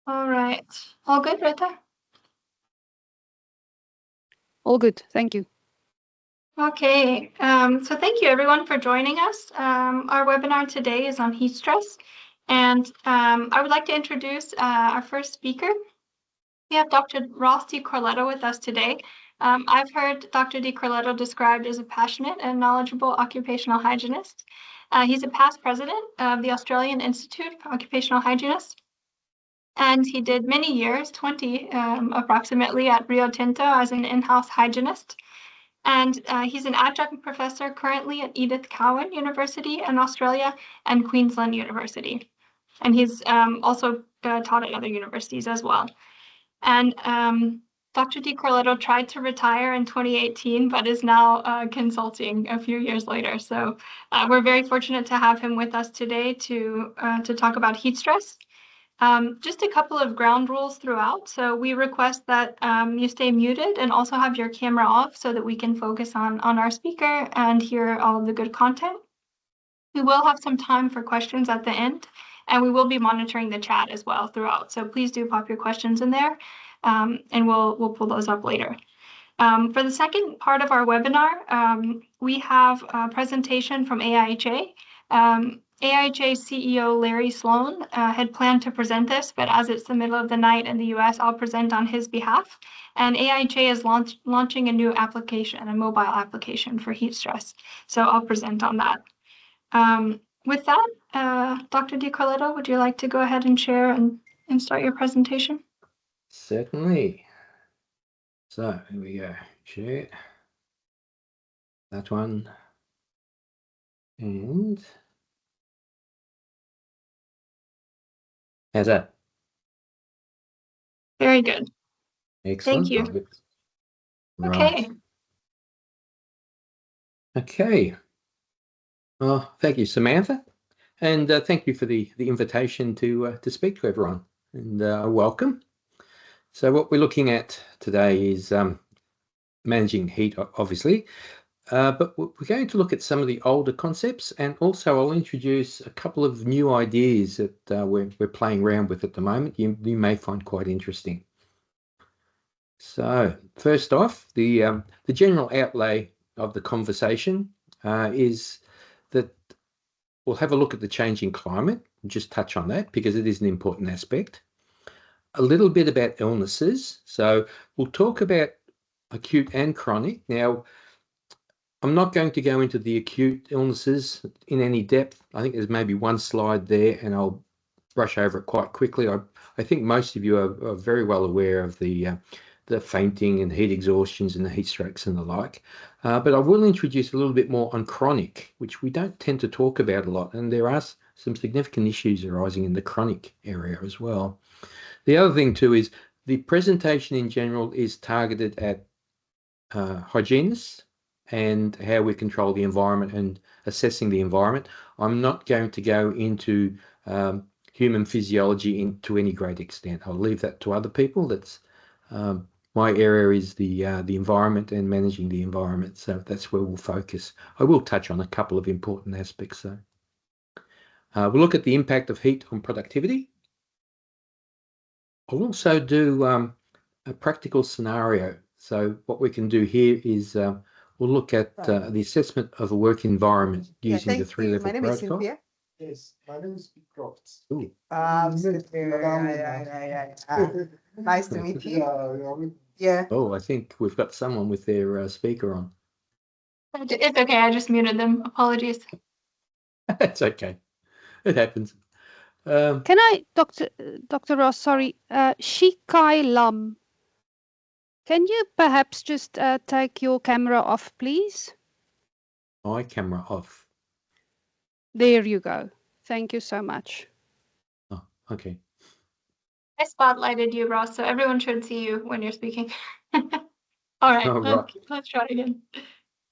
All right. All good right there? All good. Thank you. Okay. So thank you everyone for joining us. Our webinar today is on heat stress. And I would like to introduce our first speaker. We have Dr. Ross DiCarletto with us today. I've heard Dr. DiCarletto described as a passionate and knowledgeable occupational hygienist. He's a past president of the Australian Institute of Occupational Hygienists. And he did many years, 20 approximately, at Rio Tinto as an in-house hygienist. And he's an adjunct professor currently at Edith Cowan University in Australia and Queensland University. And he's also taught at other universities as well. And Dr. DiCarletto tried to retire in 2018, but is now consulting a few years later. So we're very fortunate to have him with us today to talk about heat stress. Just a couple of ground rules throughout. So we request that you stay muted and also have your camera off so that we can focus on our speaker and hear all of the good content. We will have some time for questions at the end, and we will be monitoring the chat as well throughout. So please do pop your questions in there, and we'll pull those up later. For the second part of our webinar, we have a presentation from AIHA. AIHA CEO Larry Sloan had planned to present this, but as it's the middle of the night in the US, I'll present on his behalf. And AIHA is launching a new application, a mobile application for heat stress. So I'll present on that. With that, Dr. DiCarletto, would you like to go ahead and share and start your presentation? Certainly. So here we go. Share that one. And how's that? Very good. Excellent. Thank you. Right. Okay. Well, thank you, Samantha, and thank you for the invitation to speak to everyone, and welcome. So what we're looking at today is managing heat, obviously, but we're going to look at some of the older concepts, and also I'll introduce a couple of new ideas that we're playing around with at the moment. You may find quite interesting. So first off, the general outlay of the conversation is that we'll have a look at the changing climate and just touch on that because it is an important aspect. A little bit about illnesses. So we'll talk about acute and chronic. Now, I'm not going to go into the acute illnesses in any depth. I think there's maybe one slide there and I'll brush over it quite quickly. I think most of you are very well aware of the fainting and heat exhaustions and the heat strokes and the like. But I will introduce a little bit more on chronic, which we don't tend to talk about a lot. And there are some significant issues arising in the chronic area as well. The other thing too is the presentation in general is targeted at hygienists and how we control the environment and assessing the environment. I'm not going to go into human physiology to any great extent. I'll leave that to other people. That's my area is the environment and managing the environment, so that's where we'll focus. I will touch on a couple of important aspects though. We'll look at the impact of heat on productivity. I'll also do a practical scenario. So what we can do here is we'll look at the assessment of a work environment using the three-level protocol. My name is Cynthia. Yes, my name is Crofts. Nice to meet you. Yeah. Oh, I think we've got someone with their speaker on. It's okay. I just muted them. Apologies. That's okay. It happens. Can I, Dr. Ross, sorry, Shikai Lam, can you perhaps just take your camera off, please? My camera off. There you go. Thank you so much. Oh, okay. I spotlighted you, Ross, so everyone should see you when you're speaking. All right, let's try again.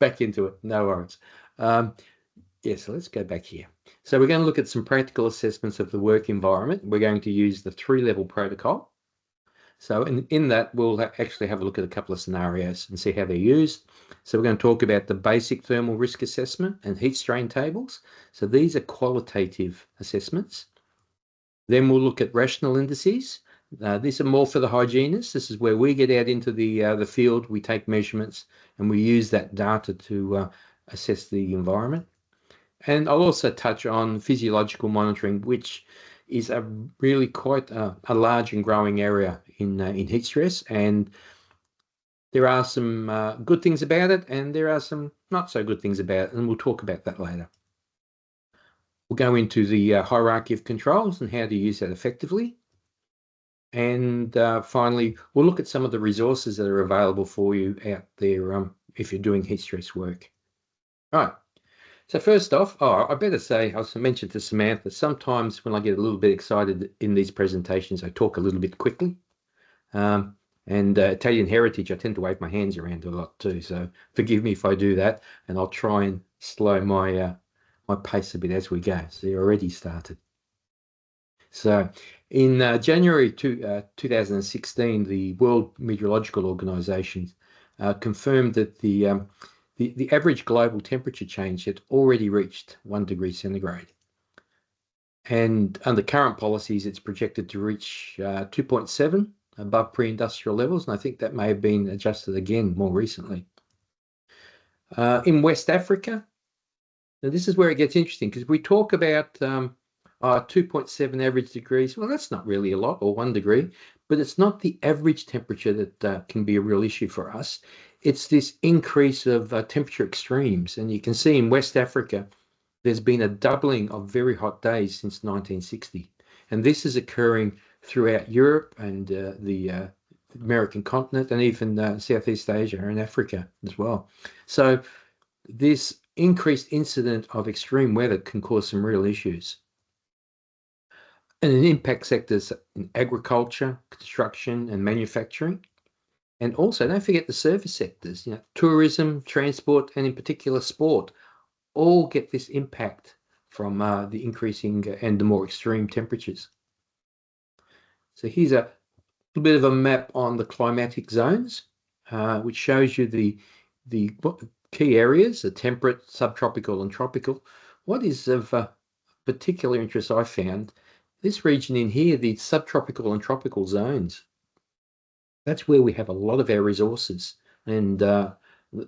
Back into it. No worries. Yeah, so let's go back here. So we're going to look at some practical assessments of the work environment. We're going to use the three-level protocol. So in that, we'll actually have a look at a couple of scenarios and see how they're used. So we're going to talk about the basic thermal risk assessment and heat strain tables. So these are qualitative assessments. Then we'll look at rational indices. These are more for the hygienists. This is where we get out into the field, we take measurements, and we use that data to assess the environment. And I'll also touch on physiological monitoring, which is a really quite a large and growing area in heat stress. And there are some good things about it, and there are some not so good things about it, and we'll talk about that later. We'll go into the hierarchy of controls and how to use that effectively. And finally, we'll look at some of the resources that are available for you out there if you're doing heat stress work. All right. So first off, I better say, I mentioned to Samantha, sometimes when I get a little bit excited in these presentations, I talk a little bit quickly. And Italian heritage, I tend to wave my hands around a lot too. So forgive me if I do that, and I'll try and slow my pace a bit as we go. So you're already started. So in January 2016, the World Meteorological Organization confirmed that the average global temperature change had already reached 1 degree centigrade. And under current policies, it's projected to reach 2.7 above pre-industrial levels. And I think that may have been adjusted again more recently. In West Africa, now this is where it gets interesting, because we talk about 2.7 average degrees. Well, that's not really a lot, or 1 degree, but it's not the average temperature that can be a real issue for us. It's this increase of temperature extremes. And you can see in West Africa, there's been a doubling of very hot days since 1960. And this is occurring throughout Europe and the American continent, and even Southeast Asia and Africa as well. So this increased incident of extreme weather can cause some real issues. And it impacts sectors in agriculture, construction, and manufacturing. And also, don't forget the service sectors, tourism, transport, and in particular sport, all get this impact from the increasing and the more extreme temperatures. So here's a little bit of a map on the climatic zones, which shows you the key areas, the temperate, subtropical, and tropical. What is of particular interest I found, this region in here, the subtropical and tropical zones, that's where we have a lot of our resources, and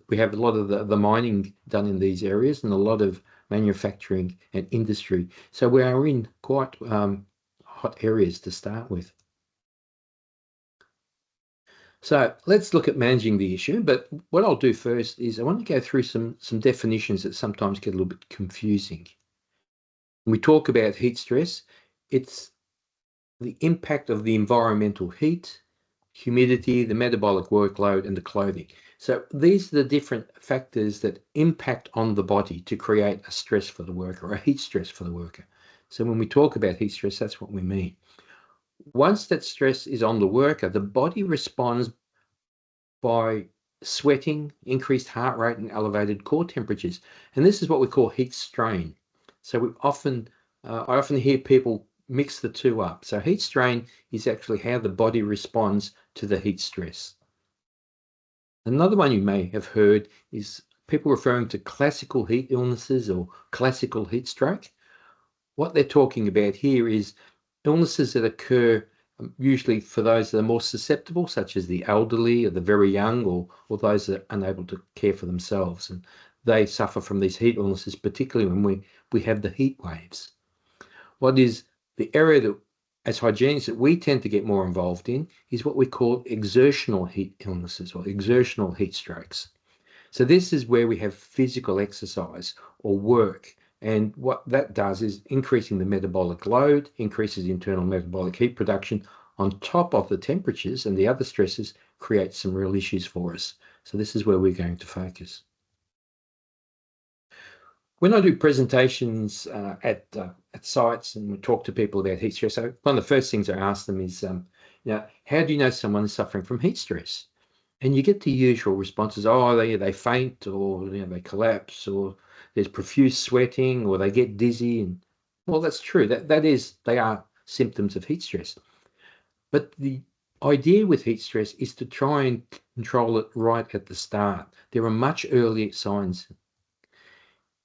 we have a lot of the mining done in these areas and a lot of manufacturing and industry. So we are in quite hot areas to start with. So let's look at managing the issue. But what I'll do first is I want to go through some definitions that sometimes get a little bit confusing. When we talk about heat stress, it's the impact of the environmental heat, humidity, the metabolic workload, and the clothing. So these are the different factors that impact on the body to create a stress for the worker, a heat stress for the worker. So when we talk about heat stress, that's what we mean. Once that stress is on the worker, the body responds by sweating, increased heart rate, and elevated core temperatures. And this is what we call heat strain. So I often hear people mix the two up. So heat strain is actually how the body responds to the heat stress. Another one you may have heard is people referring to classical heat illnesses or classical heat stroke. What they're talking about here is illnesses that occur usually for those that are more susceptible, such as the elderly or the very young, or those that are unable to care for themselves. And they suffer from these heat illnesses, particularly when we have the heat waves. What is the area that, as hygienists, that we tend to get more involved in is what we call exertional heat illnesses or exertional heat strokes. So this is where we have physical exercise or work. And what that does is increasing the metabolic load, increases internal metabolic heat production on top of the temperatures, and the other stresses create some real issues for us. So this is where we're going to focus. When I do presentations at sites and we talk to people about heat stress, one of the first things I ask them is, how do you know someone is suffering from heat stress? And you get the usual responses, oh, they faint, or they collapse, or there's profuse sweating, or they get dizzy. And well, that's true. They are symptoms of heat stress. But the idea with heat stress is to try and control it right at the start. There are much earlier signs.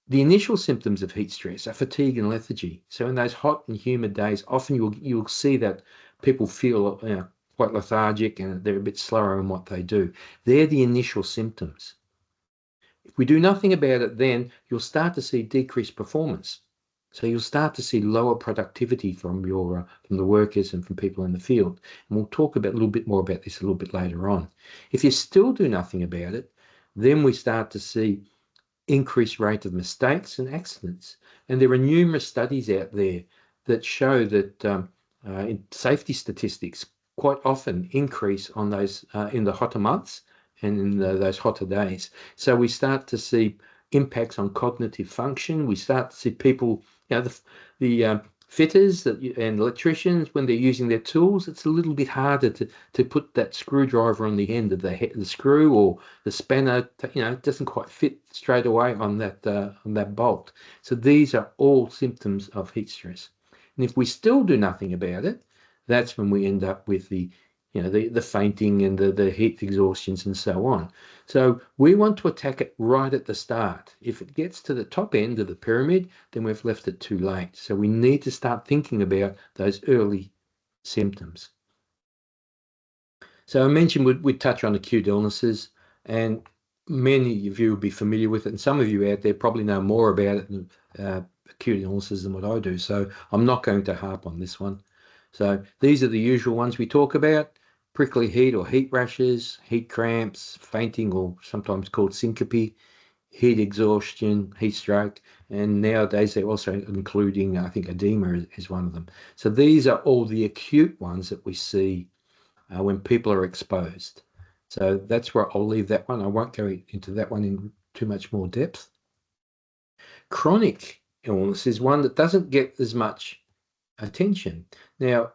The initial symptoms of heat stress are fatigue and lethargy. So in those hot and humid days, often you'll see that people feel quite lethargic and they're a bit slower in what they do. They're the initial symptoms. If we do nothing about it, then you'll start to see decreased performance. So you'll start to see lower productivity from from the workers and from people in the field. And we'll talk a little bit more about this a little bit later on. If you still do nothing about it, then we start to see increased rate of mistakes and accidents. And there are numerous studies out there that show that in safety statistics quite often increase on those in the hotter months and in those hotter days. So we start to see impacts on cognitive function. We start to see people, the fitters and electricians, when they're using their tools, it's a little bit harder to put that screwdriver on the end of the screw, or the spanner, it doesn't quite fit straight away on that bolt. So these are all symptoms of heat stress. And if we still do nothing about it, that's when we end up with the fainting and the heat exhaustions and so on. So we want to attack it right at the start. If it gets to the top end of the pyramid, then we've left it too late. So we need to start thinking about those early symptoms. So I mentioned we'd touch on acute illnesses, and many of you will be familiar with it, and some of you out there probably know more about it than acute illnesses than what I do. So I'm not going to harp on this one. So these are the usual ones we talk about: prickly heat or heat rashes, heat cramps, fainting or sometimes called syncope, heat exhaustion, heat stroke, and nowadays they're also including, I think, edema is one of them. So these are all the acute ones that we see when people are exposed. So that's where I'll leave that one. I won't go into that one in too much more depth. Chronic illness is one that doesn't get as much attention. Now,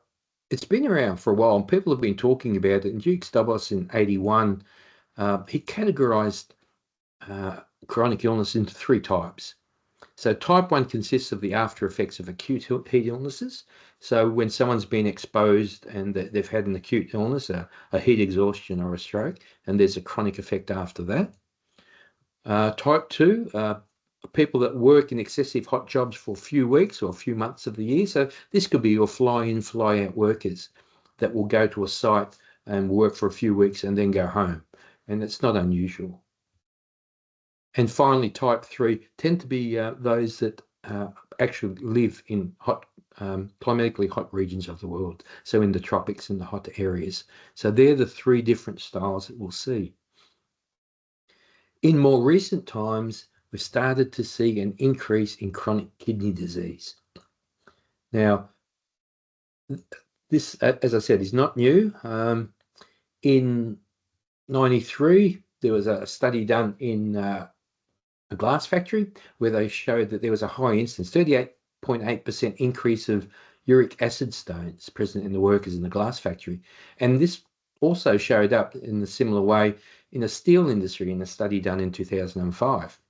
it's been around for a while, and people have been talking about it. And Duke Stobos in 81, he categorized chronic illness into 3 types. So type 1 consists of the after effects of acute heat illnesses. So when someone's been exposed and they've had an acute illness, a heat exhaustion or a stroke, and there's a chronic effect after that. Type 2, people that work in excessive hot jobs for a few weeks or a few months of the year. So this could be your fly-in, fly-out workers that will go to a site and work for a few weeks and then go home. And it's not unusual. And finally, type 3 tend to be those that actually live in climatically hot regions of the world. So in the tropics and the hot areas. So they're the 3 different styles that we'll see. In more recent times, we've started to see an increase in chronic kidney disease. Now, this, as I said, is not new. In 93, there was a study done in a glass factory where they showed that there was a high incidence, 38.8% increase of uric acid stones present in the workers in the glass factory. And this also showed up in a similar way in the steel industry in a study done in 2005.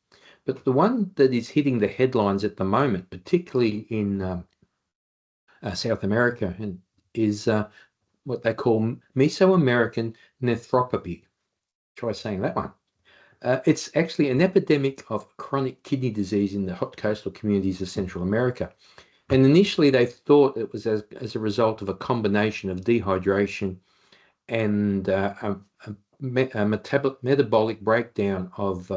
But the one that is hitting the headlines at the moment, particularly in South America, is what they call Mesoamerican nephropathy. Try saying that one. It's actually an epidemic of chronic kidney disease in the hot coastal communities of Central America. And initially they thought it was as a result of a combination of dehydration and a metabolic breakdown of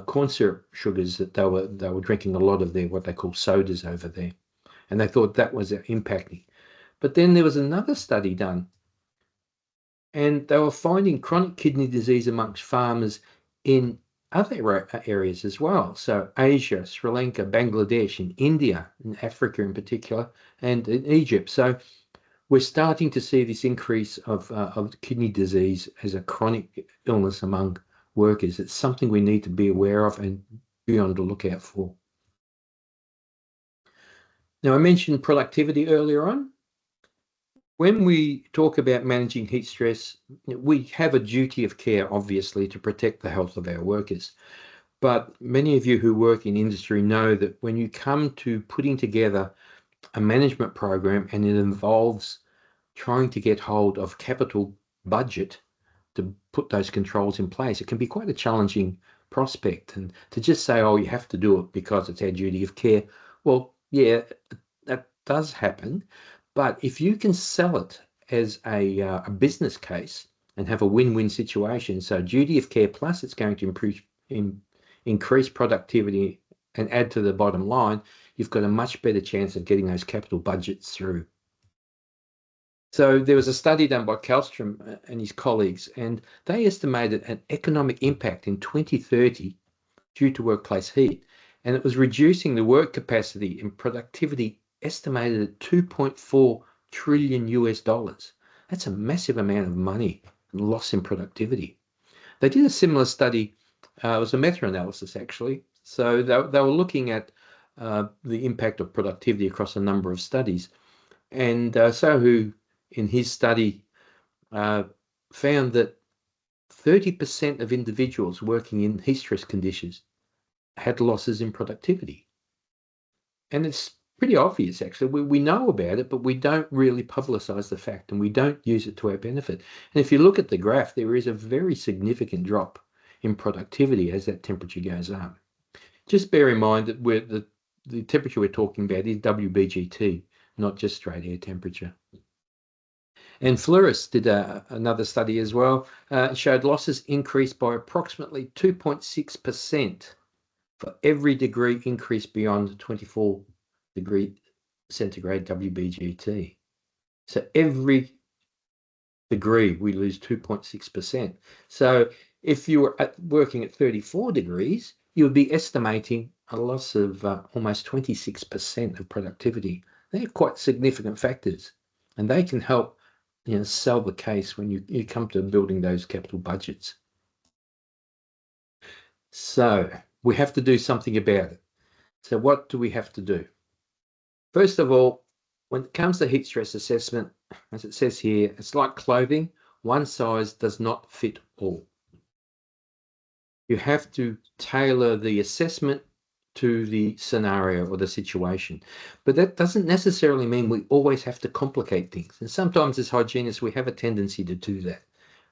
corn syrup sugars that they were drinking a lot of what they call sodas over there. And they thought that was impacting. But then there was another study done, and they were finding chronic kidney disease amongst farmers in other areas as well. So Asia, Sri Lanka, Bangladesh, and India, and Africa in particular, and in Egypt. So we're starting to see this increase of kidney disease as a chronic illness among workers. It's something we need to be aware of and be on the lookout for. Now, I mentioned productivity earlier on. When we talk about managing heat stress, we have a duty of care, obviously, to protect the health of our workers. But many of you who work in industry know that when you come to putting together a management program and it involves trying to get hold of capital budget to put those controls in place, it can be quite a challenging prospect. And to just say, oh, you have to do it because it's our duty of care, well, yeah, that does happen. But if you can sell it as a business case and have a win-win situation, so duty of care plus it's going to increase productivity and add to the bottom line, you've got a much better chance of getting those capital budgets through. So there was a study done by Kallstrom and his colleagues, and they estimated an economic impact in 2030 due to workplace heat, and it was reducing the work capacity and productivity estimated at 2.4 trillion US dollars. That's a massive amount of money loss in productivity. They did a similar study, it was a meta-analysis actually. So they were looking at the impact of productivity across a number of studies. And Sohu, in his study, found that 30% of individuals working in heat stress conditions had losses in productivity. And it's pretty obvious, actually. We know about it, but we don't really publicize the fact and we don't use it to our benefit. And if you look at the graph, there is a very significant drop in productivity as that temperature goes up. Just bear in mind that the temperature we're talking about is WBGT, not just straight air temperature. And Fleuris did another study as well. It showed losses increased by approximately 2.6% for every degree increase beyond 24 degree centigrade WBGT. So every degree we lose 2.6%. So if you were working at 34 degrees, you would be estimating a loss of almost 26% of productivity. They're quite significant factors, and they can help sell the case when you come to building those capital budgets. So we have to do something about it. So what do we have to do? First of all, when it comes to heat stress assessment, as it says here, it's like clothing. One size does not fit all. You have to tailor the assessment to the scenario or the situation. But that doesn't necessarily mean we always have to complicate things. And sometimes as hygienists, we have a tendency to do that.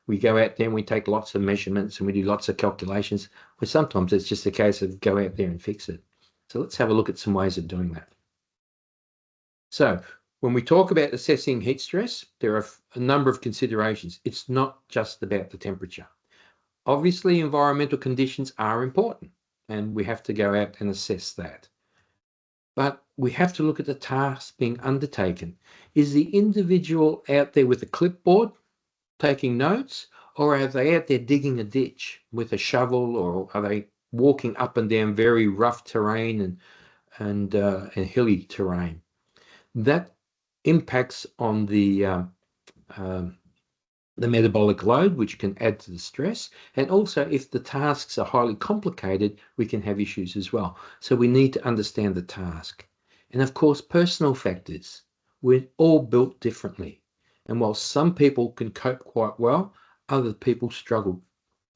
We go out there and we take lots of measurements and we do lots of calculations, where sometimes it's just a case of go out there and fix it. So let's have a look at some ways of doing that. So when we talk about assessing heat stress, there are a number of considerations. It's not just about the temperature. Obviously, environmental conditions are important, and we have to go out and assess that. But we have to look at the task being undertaken. Is the individual out there with a clipboard taking notes, or are they out there digging a ditch with a shovel, or are they walking up and down very rough terrain and hilly terrain? That impacts on the metabolic load, which can add to the stress. And also, if the tasks are highly complicated, we can have issues as well. So we need to understand the task. And of course, personal factors. We're all built differently. And while some people can cope quite well, other people struggle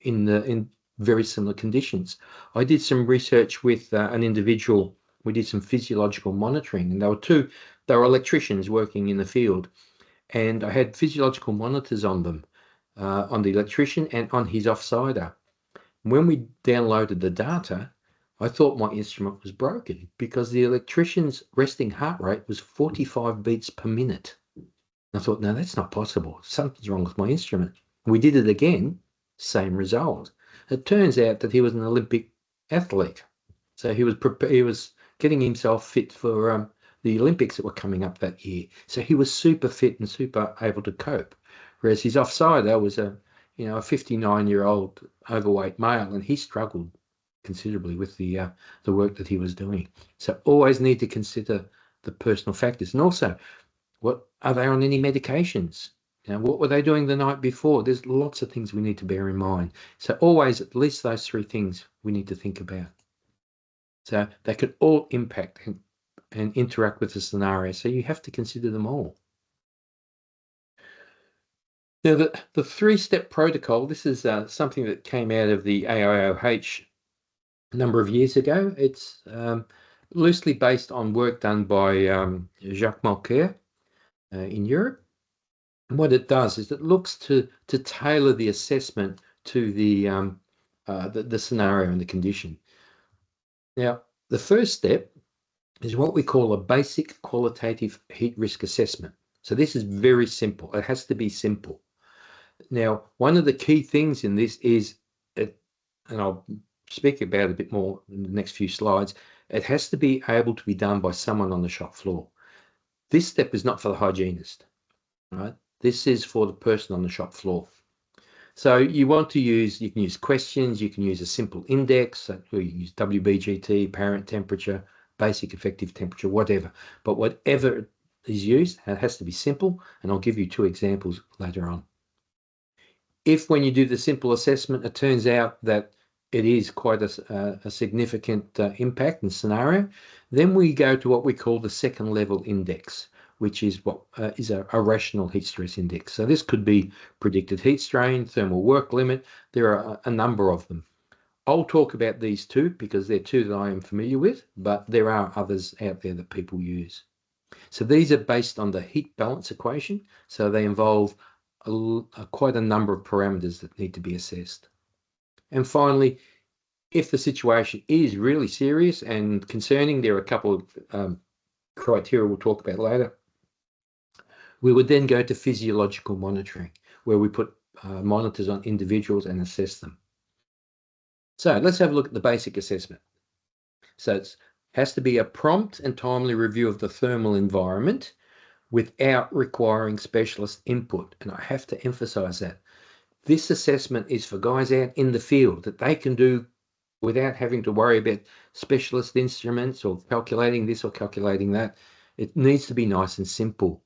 in very similar conditions. I did some research with an individual. We did some physiological monitoring, and they were electricians working in the field. And I had physiological monitors on them, on the electrician and on his offsider. When we downloaded the data, I thought my instrument was broken because the electrician's resting heart rate was 45 beats per minute. I thought, no, that's not possible. Something's wrong with my instrument. We did it again, same result. It turns out that he was an Olympic athlete. So he was getting himself fit for the Olympics that were coming up that year. So he was super fit and super able to cope. Whereas his offsider was a 59-year-old overweight male, and he struggled considerably with the work that he was doing. So always need to consider the personal factors. And also, what are they on any medications? What were they doing the night before? There's lots of things we need to bear in mind. So always at least those three things we need to think about. So they could all impact and interact with the scenario. So you have to consider them all. Now, the three-step protocol, this is something that came out of the IOHA a number of years ago. It's loosely based on work done by Jacques Malker in Europe. And what it does is it looks to tailor the assessment to the scenario and the condition. Now, the first step is what we call a basic qualitative heat risk assessment. So this is very simple. It has to be simple. Now, one of the key things in this is, and I'll speak about it a bit more in the next few slides, it has to be able to be done by someone on the shop floor. This step is not for the hygienist, right? This is for the person on the shop floor. So you want to use, you can use questions, you can use a simple index, so you can use WBGT, apparent temperature, basic effective temperature, whatever. But whatever is used, it has to be simple, and I'll give you 2 examples later on. If when you do the simple assessment, it turns out that it is quite a significant impact and scenario, then we go to what we call the second level index, which is what is a rational heat stress index. So this could be predicted heat strain, thermal work limit. There are a number of them. I'll talk about these 2 because they're 2 that I am familiar with, but there are others out there that people use. So these are based on the heat balance equation. So they involve quite a number of parameters that need to be assessed. And finally, if the situation is really serious and concerning, there are a couple of criteria we'll talk about later. We would then go to physiological monitoring, where we put monitors on individuals and assess them. So let's have a look at the basic assessment. So it has to be a prompt and timely review of the thermal environment without requiring specialist input. And I have to emphasize that. This assessment is for guys out in the field that they can do without having to worry about specialist instruments or calculating this or calculating that. It needs to be nice and simple,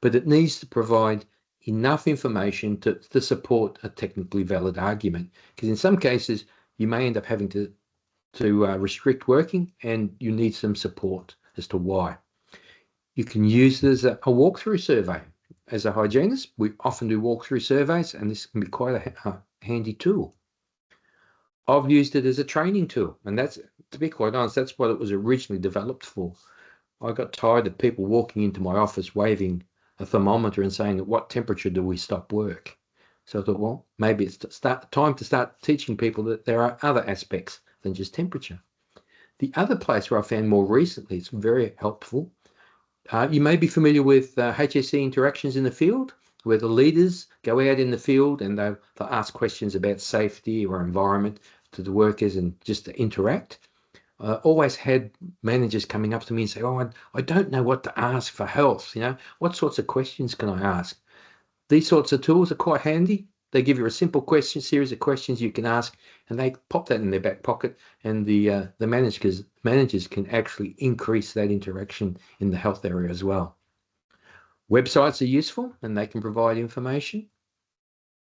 but it needs to provide enough information to support a technically valid argument. Because in some cases, you may end up having to restrict working, and you need some support as to why. You can use it as a walkthrough survey. As a hygienist, we often do walkthrough surveys, and this can be quite a handy tool. I've used it as a training tool, and that's, to be quite honest, that's what it was originally developed for. I got tired of people walking into my office waving a thermometer and saying, at what temperature do we stop work? So I thought, well, maybe it's time to start teaching people that there are other aspects than just temperature. The other place where I found more recently it's very helpful, you may be familiar with HSE interactions in the field, where the leaders go out in the field and they'll ask questions about safety or environment to the workers and just to interact. Always had managers coming up to me and say, oh, I don't know what to ask for health. What sorts of questions can I ask? These sorts of tools are quite handy. They give you a simple series of questions you can ask, and they pop that in their back pocket, and the managers can actually increase that interaction in the health area as well. Websites are useful, and they can provide information.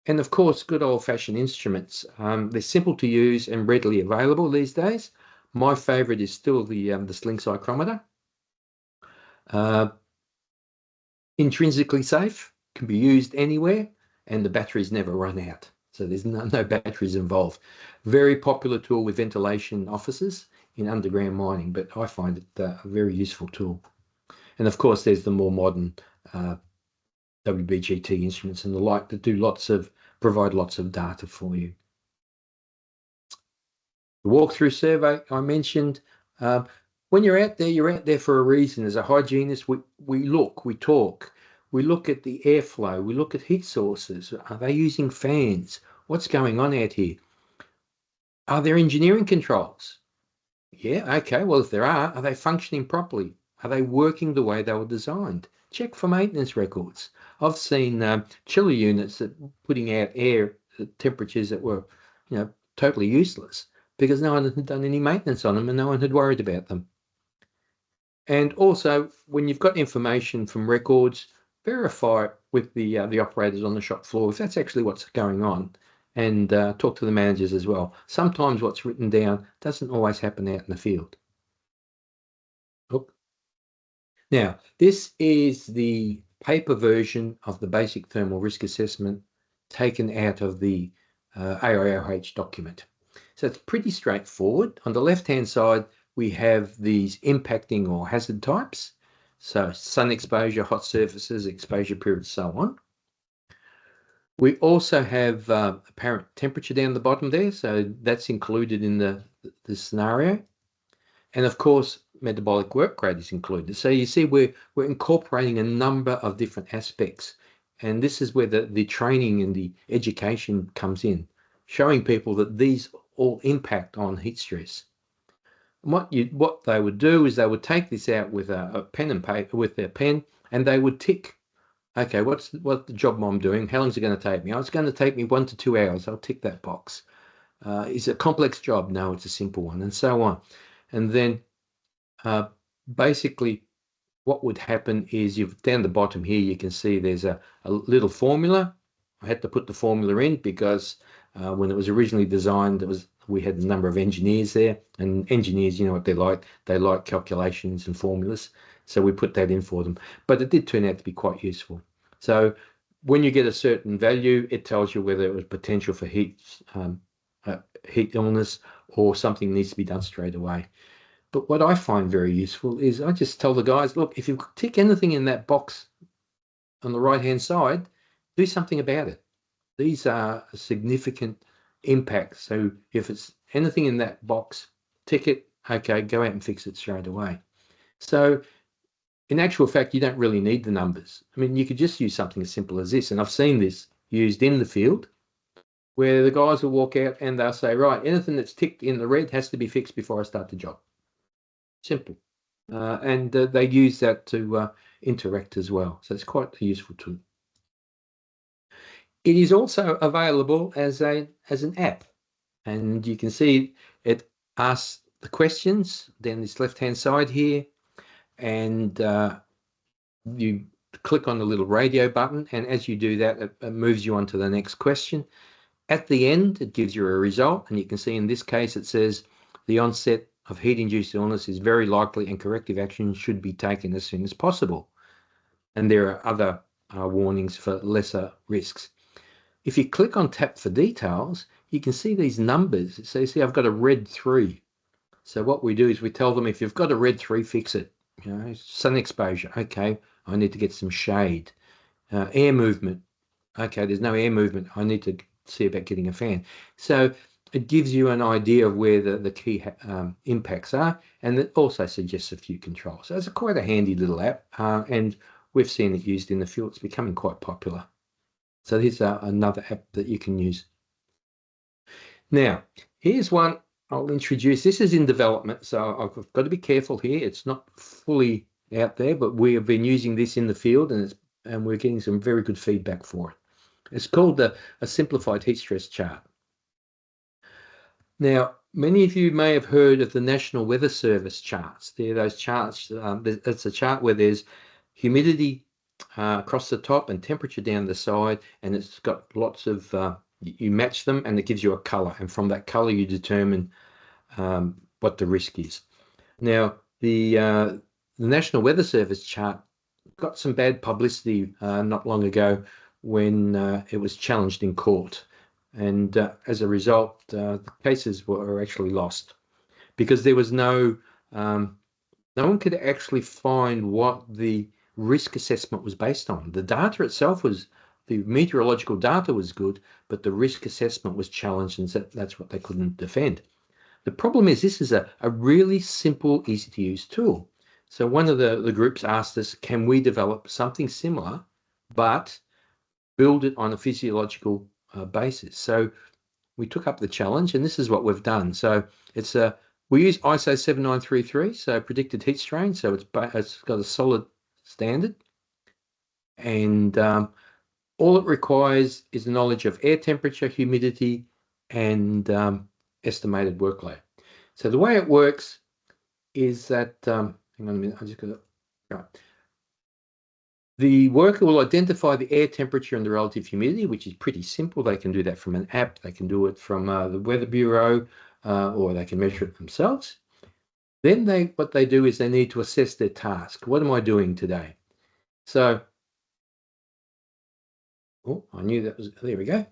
And of course, good old-fashioned instruments. They're simple to use and readily available these days. My favorite is still the sling psychrometer. Intrinsically safe, can be used anywhere, and the batteries never run out. So there's no batteries involved. Very popular tool with ventilation offices in underground mining, but I find it a very useful tool. And of course, there's the more modern WBGT instruments and the like that provide lots of data for you. The walkthrough survey I mentioned. When you're out there for a reason. As a hygienist, we look, we talk, we look at the airflow, we look at heat sources. Are they using fans? What's going on out here? Are there engineering controls? Yeah, okay, well, if there are they functioning properly? Are they working the way they were designed? Check for maintenance records. I've seen chiller units that putting out air at temperatures that were, totally useless because no one had done any maintenance on them and no one had worried about them. And also, when you've got information from records, verify it with the operators on the shop floor if that's actually what's going on, and talk to the managers as well. Sometimes what's written down doesn't always happen out in the field. Now, this is the paper version of the basic thermal risk assessment taken out of the IOHA document. So it's pretty straightforward. On the left-hand side, we have these impacting or hazard types. So sun exposure, hot surfaces, exposure periods, so on. We also have apparent temperature down the bottom there. So that's included in the scenario. And of course, metabolic work rate is included. So you see, we're incorporating a number of different aspects, and this is where the training and the education comes in, showing people that these all impact on heat stress. And what they would do is they would take this out with a pen and paper, with their pen, and they would tick, okay, what's the job I'm doing? How long is it going to take me? Oh, it's going to take me 1 to 2 hours. I'll tick that box. Is it a complex job? No, it's a simple one, and so on. And then basically what would happen is, you've down the bottom here, you can see there's a little formula. I had to put the formula in because when it was originally designed, we had a number of engineers there, and engineers, you know what they're like. They like calculations and formulas. So we put that in for them. But it did turn out to be quite useful. So when you get a certain value, it tells you whether it was potential for heat illness or something needs to be done straight away. But what I find very useful is I just tell the guys, look, if you tick anything in that box on the right-hand side, do something about it. These are significant impacts. So if it's anything in that box, tick it, okay, go out and fix it straight away. So in actual fact, you don't really need the numbers. I mean, you could just use something as simple as this. And I've seen this used in the field, where the guys will walk out and they'll say, right, anything that's ticked in the red has to be fixed before I start the job. Simple. And they use that to interact as well. So it's quite a useful tool. It is also available as an app, and you can see it asks the questions down this left-hand side here, and you click on the little radio button, and as you do that, it moves you on to the next question. At the end, it gives you a result, and you can see in this case it says the onset of heat-induced illness is very likely and corrective action should be taken as soon as possible. And there are other warnings for lesser risks. If you click on tap for details, you can see these numbers. So you see I've got a red 3. So what we do is we tell them, if you've got a red 3, fix it. You know, sun exposure. Okay, I need to get some shade. Air movement. Okay, there's no air movement. I need to see about getting a fan. So it gives you an idea of where the key impacts are, and it also suggests a few controls. So it's quite a handy little app, and we've seen it used in the field. It's becoming quite popular. So here's another app that you can use. Now, here's one I'll introduce. This is in development, so I've got to be careful here. It's not fully out there, but we have been using this in the field, and we're getting some very good feedback for it. It's called a simplified heat stress chart. Now, many of you may have heard of the National Weather Service charts. They're those charts. It's a chart where there's humidity across the top and temperature down the side, and it's got lots of, you match them and it gives you a color, and from that color you determine what the risk is. Now, the National Weather Service chart got some bad publicity not long ago when it was challenged in court. And as a result, the cases were actually lost because there was no one could actually find what the risk assessment was based on. The data itself the meteorological data was good, but the risk assessment was challenged, and that's what they couldn't defend. The problem is this is a really simple, easy to use tool. So one of the groups asked us, can we develop something similar, but build it on a physiological basis? So we took up the challenge, and this is what we've done. So we use ISO 7933, so predicted heat strain. So it's got a solid standard, and all it requires is a knowledge of air temperature, humidity, and estimated workload. So the way it works is that, hang on a minute, I just got to, right. The worker will identify the air temperature and the relative humidity, which is pretty simple. They can do that from an app. They can do it from the Weather Bureau, or they can measure it themselves. Then what they do is they need to assess their task. What am I doing today? So, oh, I knew that was, there we go.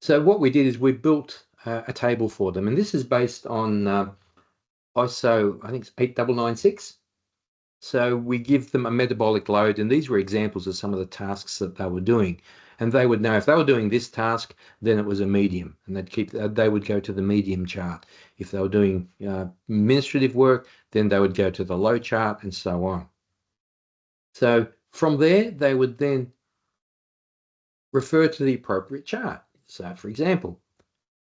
So what we did is we built a table for them, and this is based on ISO, I think it's 8996. So we give them a metabolic load, and these were examples of some of the tasks that they were doing. And they would know if they were doing this task, then it was a medium, and they would go to the medium chart. If they were doing administrative work, then they would go to the low chart and so on. So from there, they would then refer to the appropriate chart. So for example,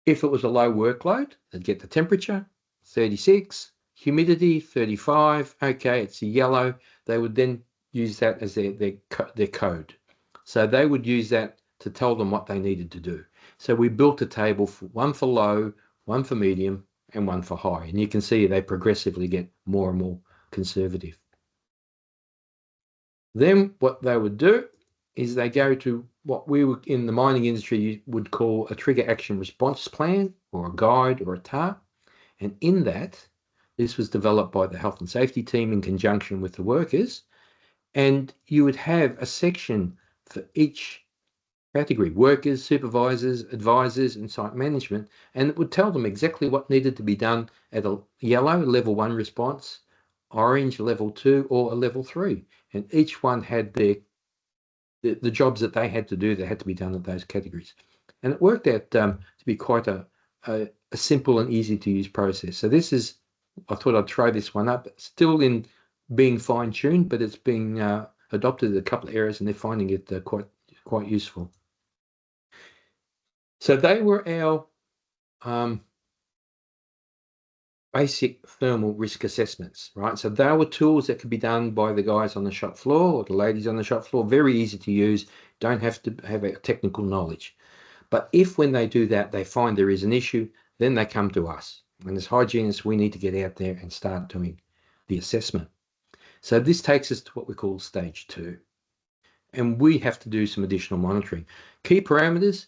if it was a low workload, they'd get the temperature, 36, humidity, 35. Okay, it's a yellow. They would then use that as their code. So they would use that to tell them what they needed to do. So we built a table, one for low, one for medium, and one for high. And you can see they progressively get more and more conservative. Then what they would do is they go to what we would, in the mining industry, would call a trigger action response plan or a guide or a TAR. And in that, this was developed by the health and safety team in conjunction with the workers. And you would have a section for each category: workers, supervisors, advisors, and site management. And it would tell them exactly what needed to be done at a yellow, level 1 response, orange, level 2, or a level 3. And each one had the jobs that they had to do that had to be done at those categories. And it worked out to be quite a simple and easy to use process. So this is, I thought I'd throw this one up, still in being fine-tuned, but it's being adopted a couple of areas and they're finding it quite useful. So they were our basic thermal risk assessments, right? So they were tools that could be done by the guys on the shop floor or the ladies on the shop floor, very easy to use, don't have to have a technical knowledge. But if when they do that, they find there is an issue, then they come to us. And as hygienists, we need to get out there and start doing the assessment. So this takes us to what we call stage 2. And we have to do some additional monitoring. Key parameters: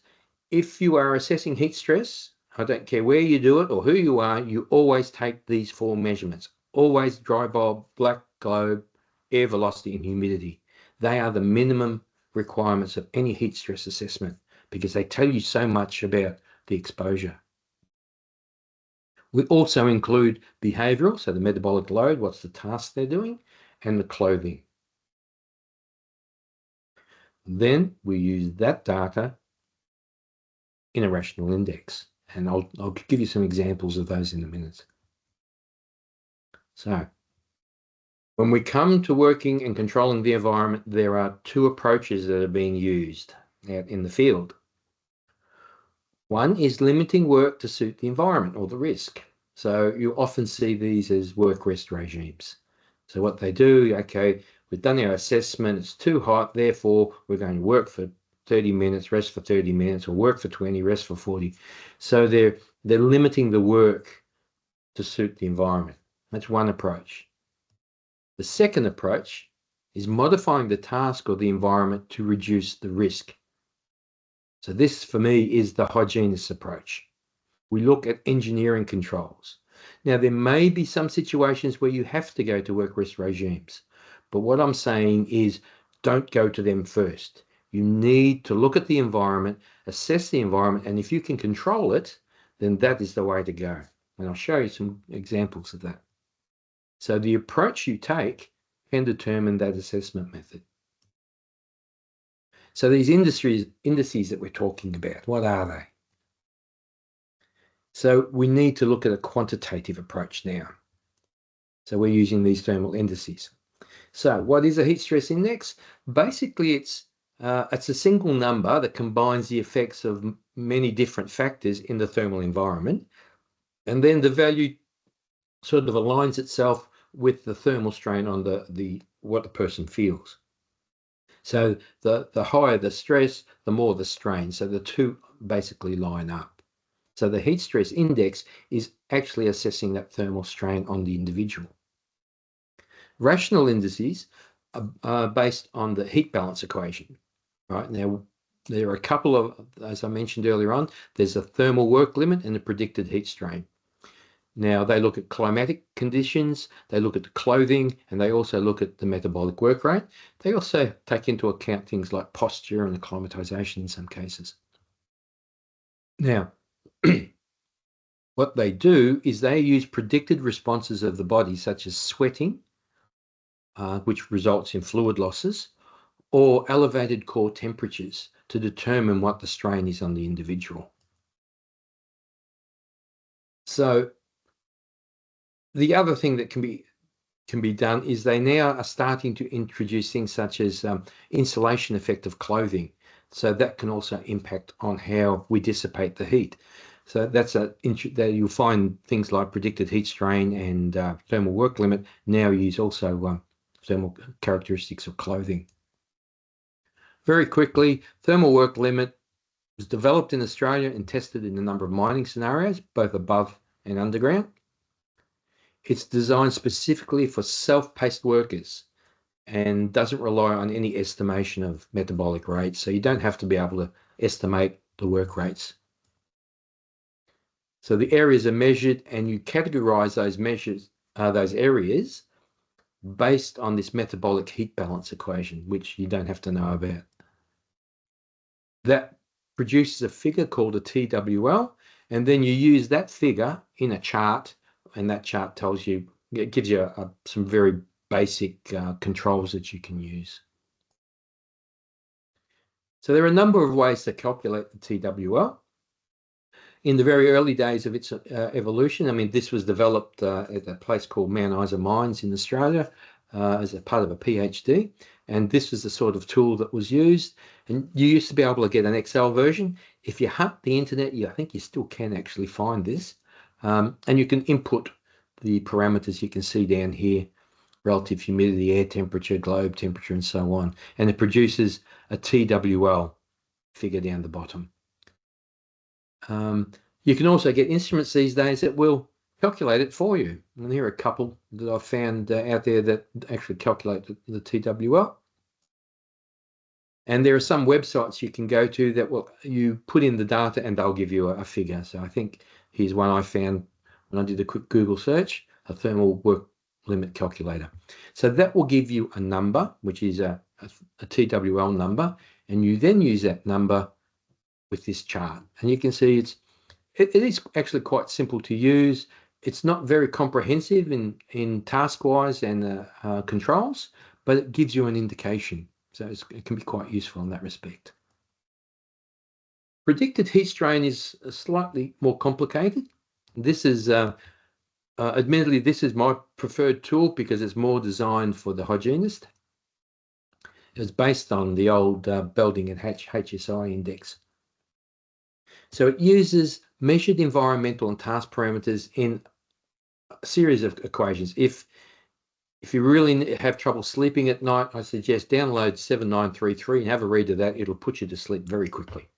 if you are assessing heat stress, I don't care where you do it or who you are, you always take these 4 measurements. Always dry bulb, black globe, air velocity, and humidity. They are the minimum requirements of any heat stress assessment because they tell you so much about the exposure. We also include behavioral, so the metabolic load, what's the task they're doing, and the clothing. Then we use that data in a rational index. And I'll give you some examples of those in a minute. So when we come to working and controlling the environment, there are 2 approaches that are being used out in the field. One is limiting work to suit the environment or the risk. So you often see these as work rest regimes. So what they do, okay, we've done our assessment, it's too hot, therefore we're going to work for 30 minutes, rest for 30 minutes, or work for 20, rest for 40. So they're limiting the work to suit the environment. That's one approach. The second approach is modifying the task or the environment to reduce the risk. So this, for me, is the hygienist approach. We look at engineering controls. Now, there may be some situations where you have to go to work rest regimes, but what I'm saying is don't go to them first. You need to look at the environment, assess the environment, and if you can control it, then that is the way to go. And I'll show you some examples of that. So the approach you take can determine that assessment method. So these indices that we're talking about, what are they? So we need to look at a quantitative approach now. So we're using these thermal indices. So what is a heat stress index? Basically, it's a single number that combines the effects of many different factors in the thermal environment. And then the value sort of aligns itself with the thermal strain on what the person feels. So the higher the stress, the more the strain. So the 2 basically line up. So the heat stress index is actually assessing that thermal strain on the individual. Rational indices are based on the heat balance equation. Right now, there are a couple of, as I mentioned earlier on, there's a thermal work limit and a predicted heat strain. Now, they look at climatic conditions, they look at the clothing, and they also look at the metabolic work rate. They also take into account things like posture and acclimatization in some cases. Now, what they do is they use predicted responses of the body, such as sweating, which results in fluid losses, or elevated core temperatures to determine what the strain is on the individual. So The other thing that can be done is they now are starting to introduce things such as insulation effect of clothing. So that can also impact on how we dissipate the heat. So that's you'll find things like predicted heat strain and thermal work limit now use also thermal characteristics of clothing. Very quickly, thermal work limit was developed in Australia and tested in a number of mining scenarios, both above and underground. It's designed specifically for self-paced workers and doesn't rely on any estimation of metabolic rates. So you don't have to be able to estimate the work rates. So the areas are measured and you categorize those areas based on this metabolic heat balance equation, which you don't have to know about. That produces a figure called a TWL, and then you use that figure in a chart, and that chart tells you, it gives you some very basic controls that you can use. So there are a number of ways to calculate the TWL. In the very early days of its evolution, I mean, this was developed at a place called Mount Isa Mines in Australia as a part of a PhD. And this was the sort of tool that was used. And you used to be able to get an Excel version. If you hunt the internet, I think you still can actually find this. And you can input the parameters you can see down here: relative humidity, air temperature, globe temperature, and so on. And it produces a TWL figure down the bottom. You can also get instruments these days that will calculate it for you. And here are a couple that I've found out there that actually calculate the TWL. And there are some websites you can go to that will, you put in the data and they'll give you a figure. So I think here's one I found when I did a quick Google search, a thermal work limit calculator. So that will give you a number, which is a TWL number, and you then use that number with this chart. And you can see it is actually quite simple to use. It's not very comprehensive in task-wise and controls, but it gives you an indication. So it can be quite useful in that respect. Predicted heat strain is slightly more complicated. This is, admittedly, this is my preferred tool because it's more designed for the hygienist. It's based on the old Belding and Hatch HSI index. So it uses measured environmental and task parameters in a series of equations. If you really have trouble sleeping at night, I suggest download 7933 and have a read of that. It'll put you to sleep very quickly.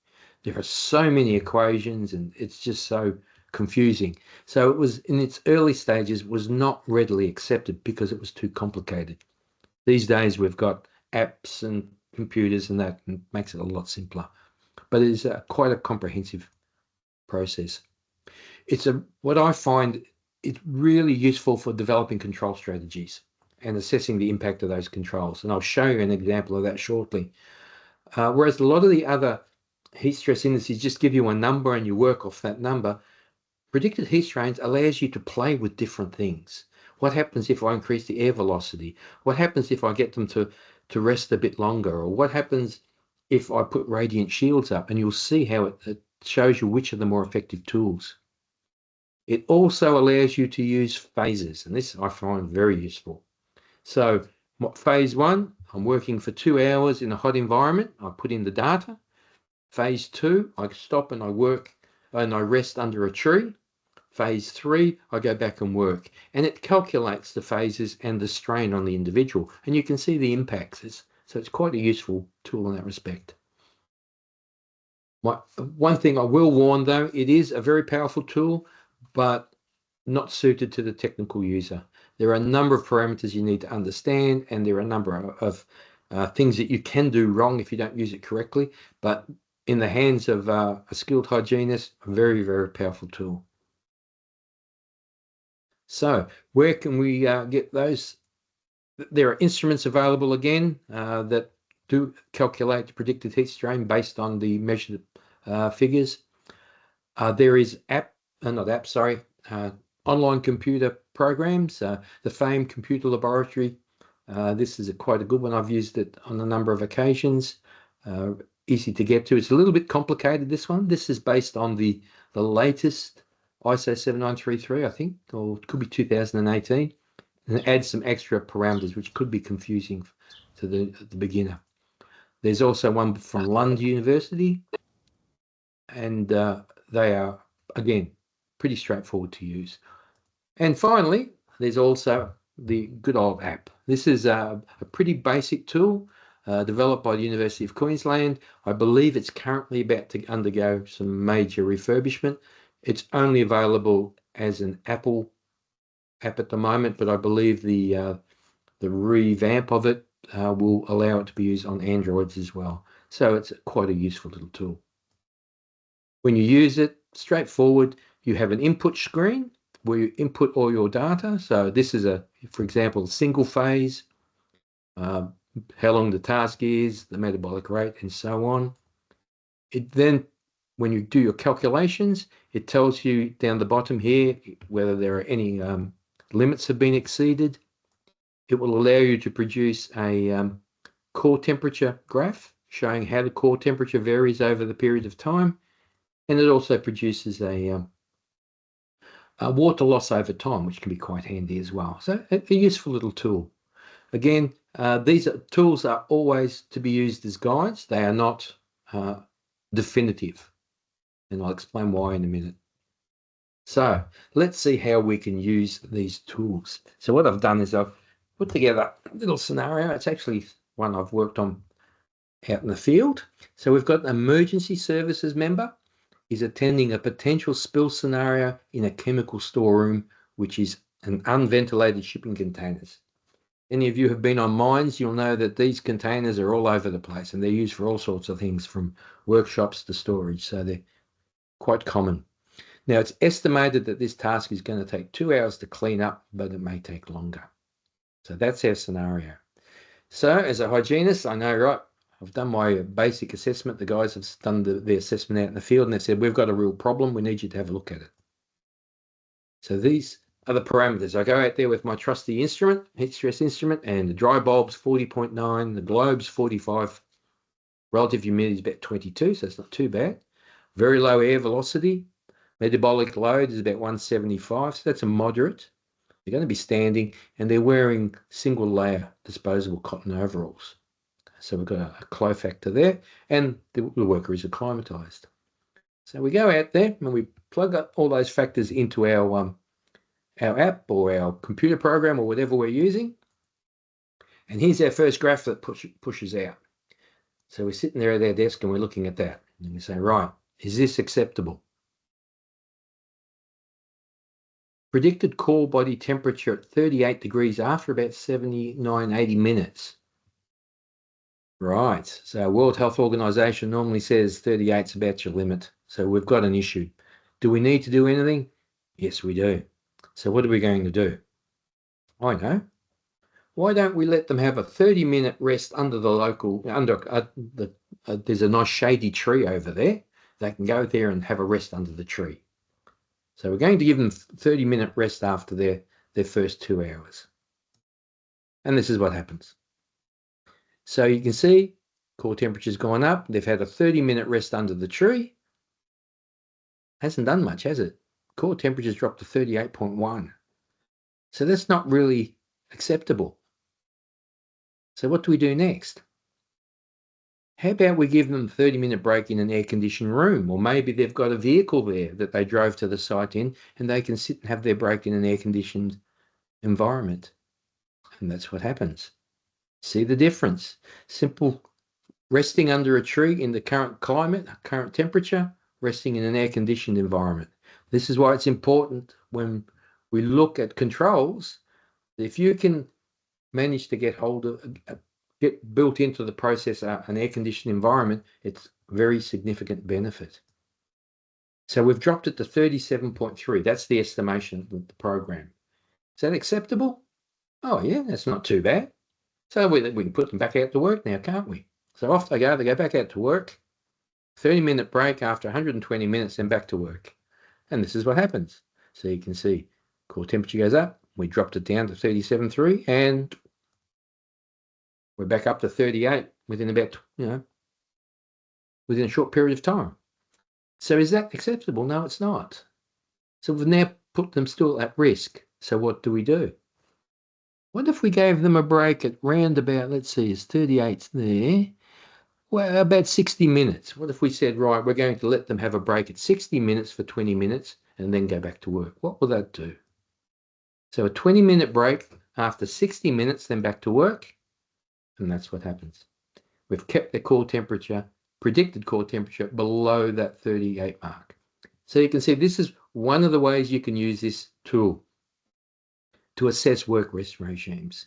There are so many equations and it's just so confusing. So it was, in its early stages, was not readily accepted because it was too complicated. These days we've got apps and computers and that, and makes it a lot simpler. But it is quite a comprehensive process. It's what I find it's really useful for developing control strategies and assessing the impact of those controls. And I'll show you an example of that shortly. Whereas a lot of the other heat stress indices just give you a number and you work off that number, predicted heat strains allows you to play with different things. What happens if I increase the air velocity? What happens if I get them to rest a bit longer? Or what happens if I put radiant shields up? And you'll see how it shows you which are the more effective tools. It also allows you to use phases, and this I find very useful. So phase 1, I'm working for 2 hours in a hot environment. I put in the data. Phase 2, I stop and I work and I rest under a tree. Phase 3, I go back and work. And it calculates the phases and the strain on the individual. And you can see the impacts. So it's quite a useful tool in that respect. One thing I will warn though, it is a very powerful tool, but not suited to the technical user. There are a number of parameters you need to understand, and there are a number of things that you can do wrong if you don't use it correctly. But in the hands of a skilled hygienist, a very, very powerful tool. So where can we get those? There are instruments available again that do calculate predicted heat strain based on the measured figures. There is online computer programs. The famed computer laboratory. This is quite a good one. I've used it on a number of occasions. Easy to get to. It's a little bit complicated, this one. This is based on the latest ISO 7933, I think, or it could be 2018, and add some extra parameters which could be confusing to the beginner. There's also one from Lund University, and they are, again, pretty straightforward to use. And finally, there's also the good old app. This is a pretty basic tool developed by the University of Queensland. I believe it's currently about to undergo some major refurbishment. It's only available as an Apple app at the moment, but I believe the revamp of it will allow it to be used on Androids as well. So it's quite a useful little tool. When you use it, straightforward, you have an input screen where you input all your data. So this is for example, single phase, how long the task is, the metabolic rate, and so on. It then, when you do your calculations, it tells you down the bottom here whether there are any limits have been exceeded. It will allow you to produce a core temperature graph showing how the core temperature varies over the period of time. And it also produces a water loss over time, which can be quite handy as well. So a useful little tool. Again, these tools are always to be used as guides. They are not definitive. And I'll explain why in a minute. So let's see how we can use these tools. So what I've done is I've put together a little scenario. It's actually one I've worked on out in the field. So we've got an emergency services member. Is attending a potential spill scenario in a chemical storeroom, which is an unventilated shipping containers. Any of you have been on mines, you'll know that these containers are all over the place and they're used for all sorts of things from workshops to storage. So they're quite common. Now it's estimated that this task is going to take 2 hours to clean up, but it may take longer. So that's our scenario. So as a hygienist, I know, right, I've done my basic assessment. The guys have done the assessment out in the field and they said, we've got a real problem. We need you to have a look at it. So these are the parameters. I go out there with my trusty instrument, heat stress instrument, and the dry bulb's 40.9, the globe's 45, relative humidity is about 22, so it's not too bad. Very low air velocity. Metabolic load is about 175, so that's a moderate. They're going to be standing and they're wearing single layer disposable cotton overalls. So we've got a flow factor there, and the worker is acclimatized. So we go out there and we plug up all those factors into our app or our computer program or whatever we're using. And here's our first graph that pushes out. So we're sitting there at our desk and we're looking at that. And we say, right, is this acceptable? Predicted core body temperature at 38 degrees after about 79, 80 minutes. Right, so World Health Organization normally says 38 is about your limit. So we've got an issue. Do we need to do anything? Yes, we do. So what are we going to do? I know. Why don't we let them have a 30-minute rest under the local, there's a nice shady tree over there. They can go there and have a rest under the tree. So we're going to give them 30-minute rest after their first 2 hours. And this is what happens. So you can see core temperature's gone up. They've had a 30-minute rest under the tree. Hasn't done much, has it? Core temperature's dropped to 38.1. So that's not really acceptable. So what do we do next? How about we give them a 30-minute break in an air-conditioned room? Or maybe they've got a vehicle there that they drove to the site in and they can sit and have their break in an air-conditioned environment. And that's what happens. See the difference? Simple resting under a tree in the current climate, current temperature, resting in an air-conditioned environment. This is why it's important when we look at controls, if you can manage to get built into the process an air-conditioned environment, it's a very significant benefit. So we've dropped it to 37.3. That's the estimation of the program. Is that acceptable? Oh yeah, that's not too bad. So we can put them back out to work now, can't we? So off they go back out to work, 30-minute break after 120 minutes, then back to work. And this is what happens. So you can see core temperature goes up, we dropped it down to 37.3, and we're back up to 38 within about, within a short period of time. So is that acceptable? No, it's not. So we've now put them still at risk. So what do we do? What if we gave them a break at round about, let's see, it's 38 there. Well, about 60 minutes. What if we said, right, we're going to let them have a break at 60 minutes for 20 minutes and then go back to work? What will that do? So a 20-minute break after 60 minutes, then back to work. And that's what happens. We've kept the core temperature, predicted core temperature, below that 38 mark. So you can see this is one of the ways you can use this tool to assess work rest regimes.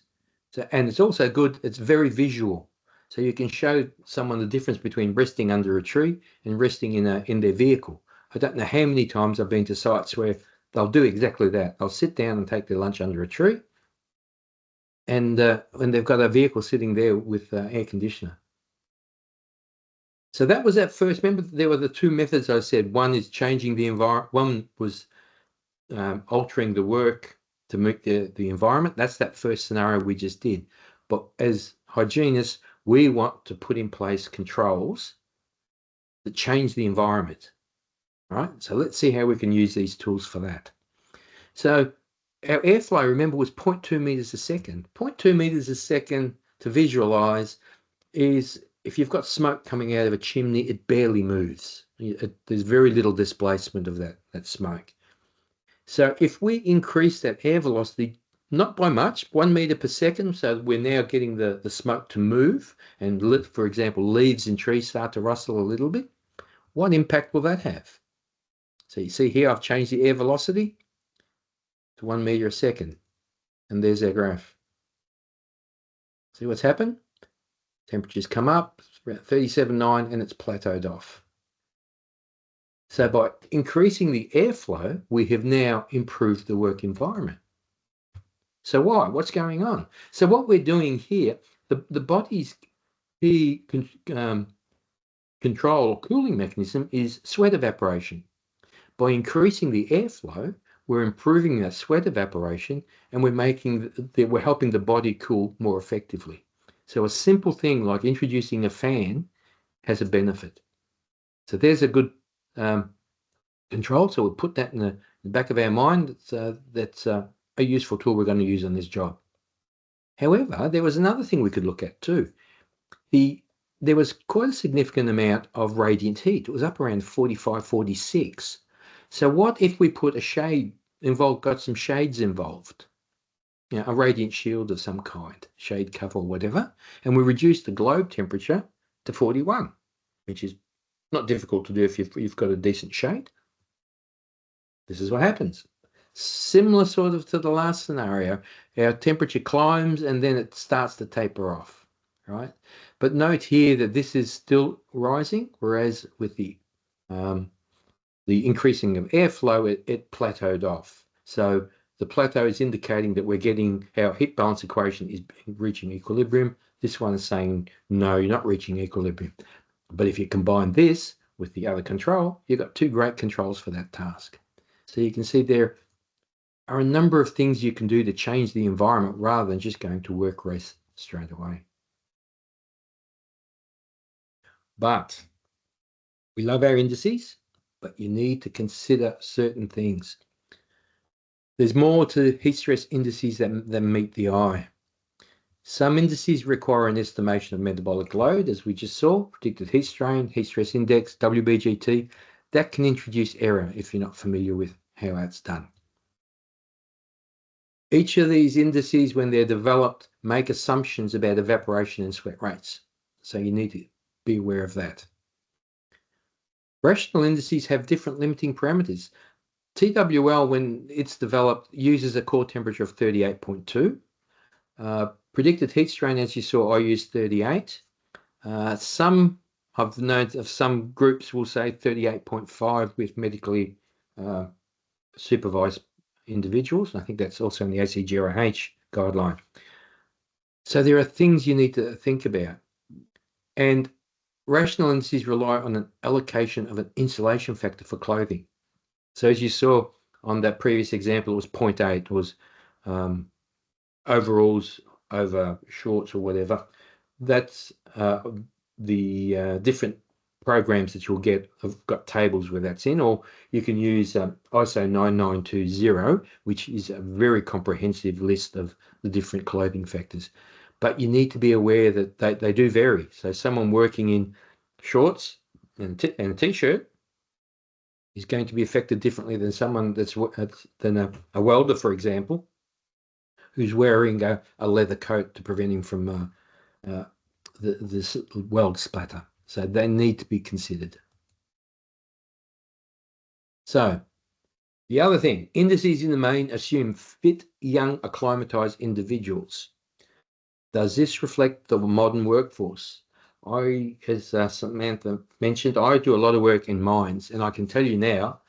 So, and it's also good, it's very visual. So you can show someone the difference between resting under a tree and resting in their vehicle. I don't know how many times I've been to sites where they'll do exactly that. They'll sit down and take their lunch under a tree, and they've got a vehicle sitting there with air conditioner. So that was that first. Remember, there were the two methods I said. One is changing the environment. One was altering the work to meet the environment. That's that first scenario we just did. But as hygienists, we want to put in place controls that change the environment, right? So let's see how we can use these tools for that. So our airflow, remember, was 0.2 meters a second. 0.2 meters a second to visualize is if you've got smoke coming out of a chimney, it barely moves. There's very little displacement of that smoke. So if we increase that air velocity, not by much, 1 meter per second, so we're now getting the smoke to move, and for example, leaves in trees start to rustle a little bit, what impact will that have? So you see here, I've changed the air velocity to 1 meter a second, and there's our graph. See what's happened? Temperatures come up, it's about 37.9, and it's plateaued off. So by increasing the airflow, we have now improved the work environment. So why? What's going on? So what we're doing here, the body's key control or cooling mechanism is sweat evaporation. By increasing the airflow, we're improving that sweat evaporation, and we're helping the body cool more effectively. So a simple thing like introducing a fan has a benefit. So there's a good control. So we'll put that in the back of our mind. That's a useful tool we're going to use on this job. However, there was another thing we could look at too. There was quite a significant amount of radiant heat. It was up around 45, 46. So what if we put a shade involved, got some shades involved? You know, a radiant shield of some kind, shade cover or whatever, and we reduce the globe temperature to 41, which is not difficult to do if you've got a decent shade. This is what happens. Similar sort of to the last scenario, our temperature climbs and then it starts to taper off, right? But note here that this is still rising, whereas with the increasing of airflow, it plateaued off. So the plateau is indicating that we're getting our heat balance equation is reaching equilibrium. This one is saying, no, you're not reaching equilibrium. But if you combine this with the other control, you've got two great controls for that task. So you can see there are a number of things you can do to change the environment rather than just going to work rest straight away. But we love our indices, but you need to consider certain things. There's more to heat stress indices than meet the eye. Some indices require an estimation of metabolic load, as we just saw, predicted heat strain, heat stress index, WBGT. That can introduce error if you're not familiar with how that's done. Each of these indices, when they're developed, make assumptions about evaporation and sweat rates. So you need to be aware of that. Rational indices have different limiting parameters. TWL, when it's developed, uses a core temperature of 38.2. Predicted heat strain, as you saw, I used 38. Some I've known of some groups will say 38.5 with medically supervised individuals. I think that's also in the IOHA guideline. So there are things you need to think about. And rational indices rely on an allocation of an insulation factor for clothing. So as you saw on that previous example, it was 0.8. It was overalls over shorts or whatever. That's the different programs that you'll get have got tables where that's in, or you can use ISO 9920, which is a very comprehensive list of the different clothing factors. But you need to be aware that they do vary. So someone working in shorts and a t-shirt is going to be affected differently than someone than a welder, for example, who's wearing a leather coat to prevent him from the weld splatter. So they need to be considered. So the other thing, indices in the main assume fit, young, acclimatized individuals. Does this reflect the modern workforce? As Samantha mentioned, I do a lot of work in mines, and I can tell you now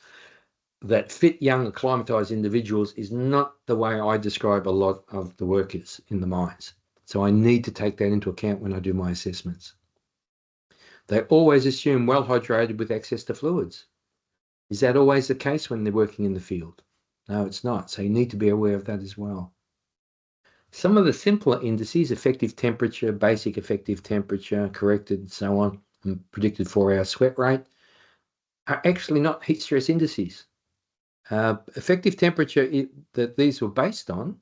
that fit, young, acclimatized individuals is not the way I describe a lot of the workers in the mines. So I need to take that into account when I do my assessments. They always assume well hydrated with access to fluids. Is that always the case when they're working in the field? No, it's not. So you need to be aware of that as well. Some of the simpler indices, effective temperature, basic effective temperature, corrected, and so on, and predicted 4-hour sweat rate, are actually not heat stress indices. Effective temperature that these were based on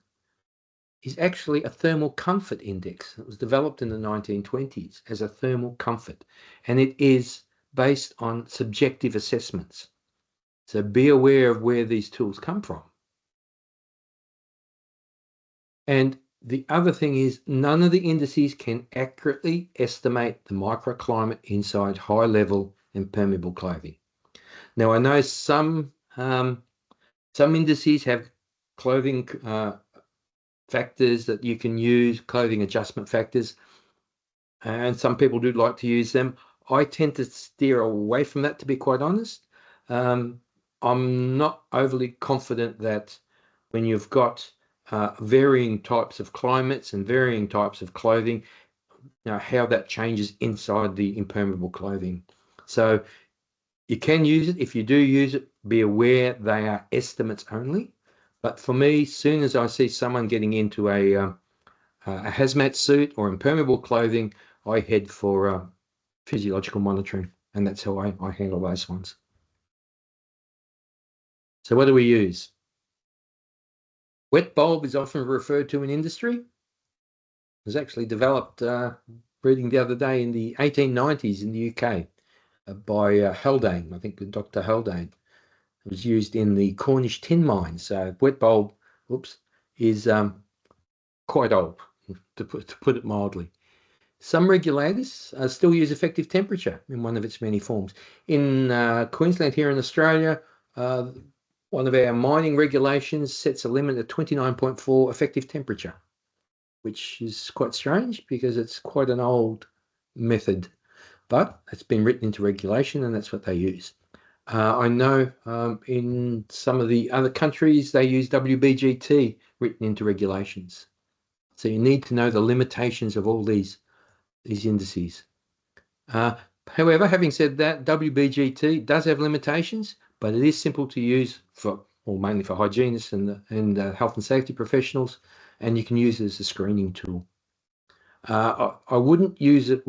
is actually a thermal comfort index. It was developed in the 1920s as a thermal comfort, and it is based on subjective assessments. So be aware of where these tools come from. And the other thing is, none of the indices can accurately estimate the microclimate inside high-level impermeable clothing. Now, I know some indices have clothing factors that you can use, clothing adjustment factors, and some people do like to use them. I tend to steer away from that, to be quite honest. I'm not overly confident that when you've got varying types of climates and varying types of clothing, how that changes inside the impermeable clothing. So you can use it. If you do use it, be aware they are estimates only. But for me, as soon as I see someone getting into a hazmat suit or impermeable clothing, I head for physiological monitoring, and that's how I handle those ones. So what do we use? Wet bulb is often referred to in industry. It was actually developed, reading the other day, in the 1890s in the UK by Haldane, I think Dr. Haldane. It was used in the Cornish tin mine. So wet bulb, is quite old, to put it mildly. Some regulators still use effective temperature in one of its many forms. In Queensland, here in Australia, one of our mining regulations sets a limit of 29.4 effective temperature, which is quite strange because it's quite an old method, but it's been written into regulation and that's what they use. I know in some of the other countries, they use WBGT written into regulations. So you need to know the limitations of all these indices. However, having said that, WBGT does have limitations, but it is simple to use mainly for hygienists and health and safety professionals, and you can use it as a screening tool. I wouldn't use it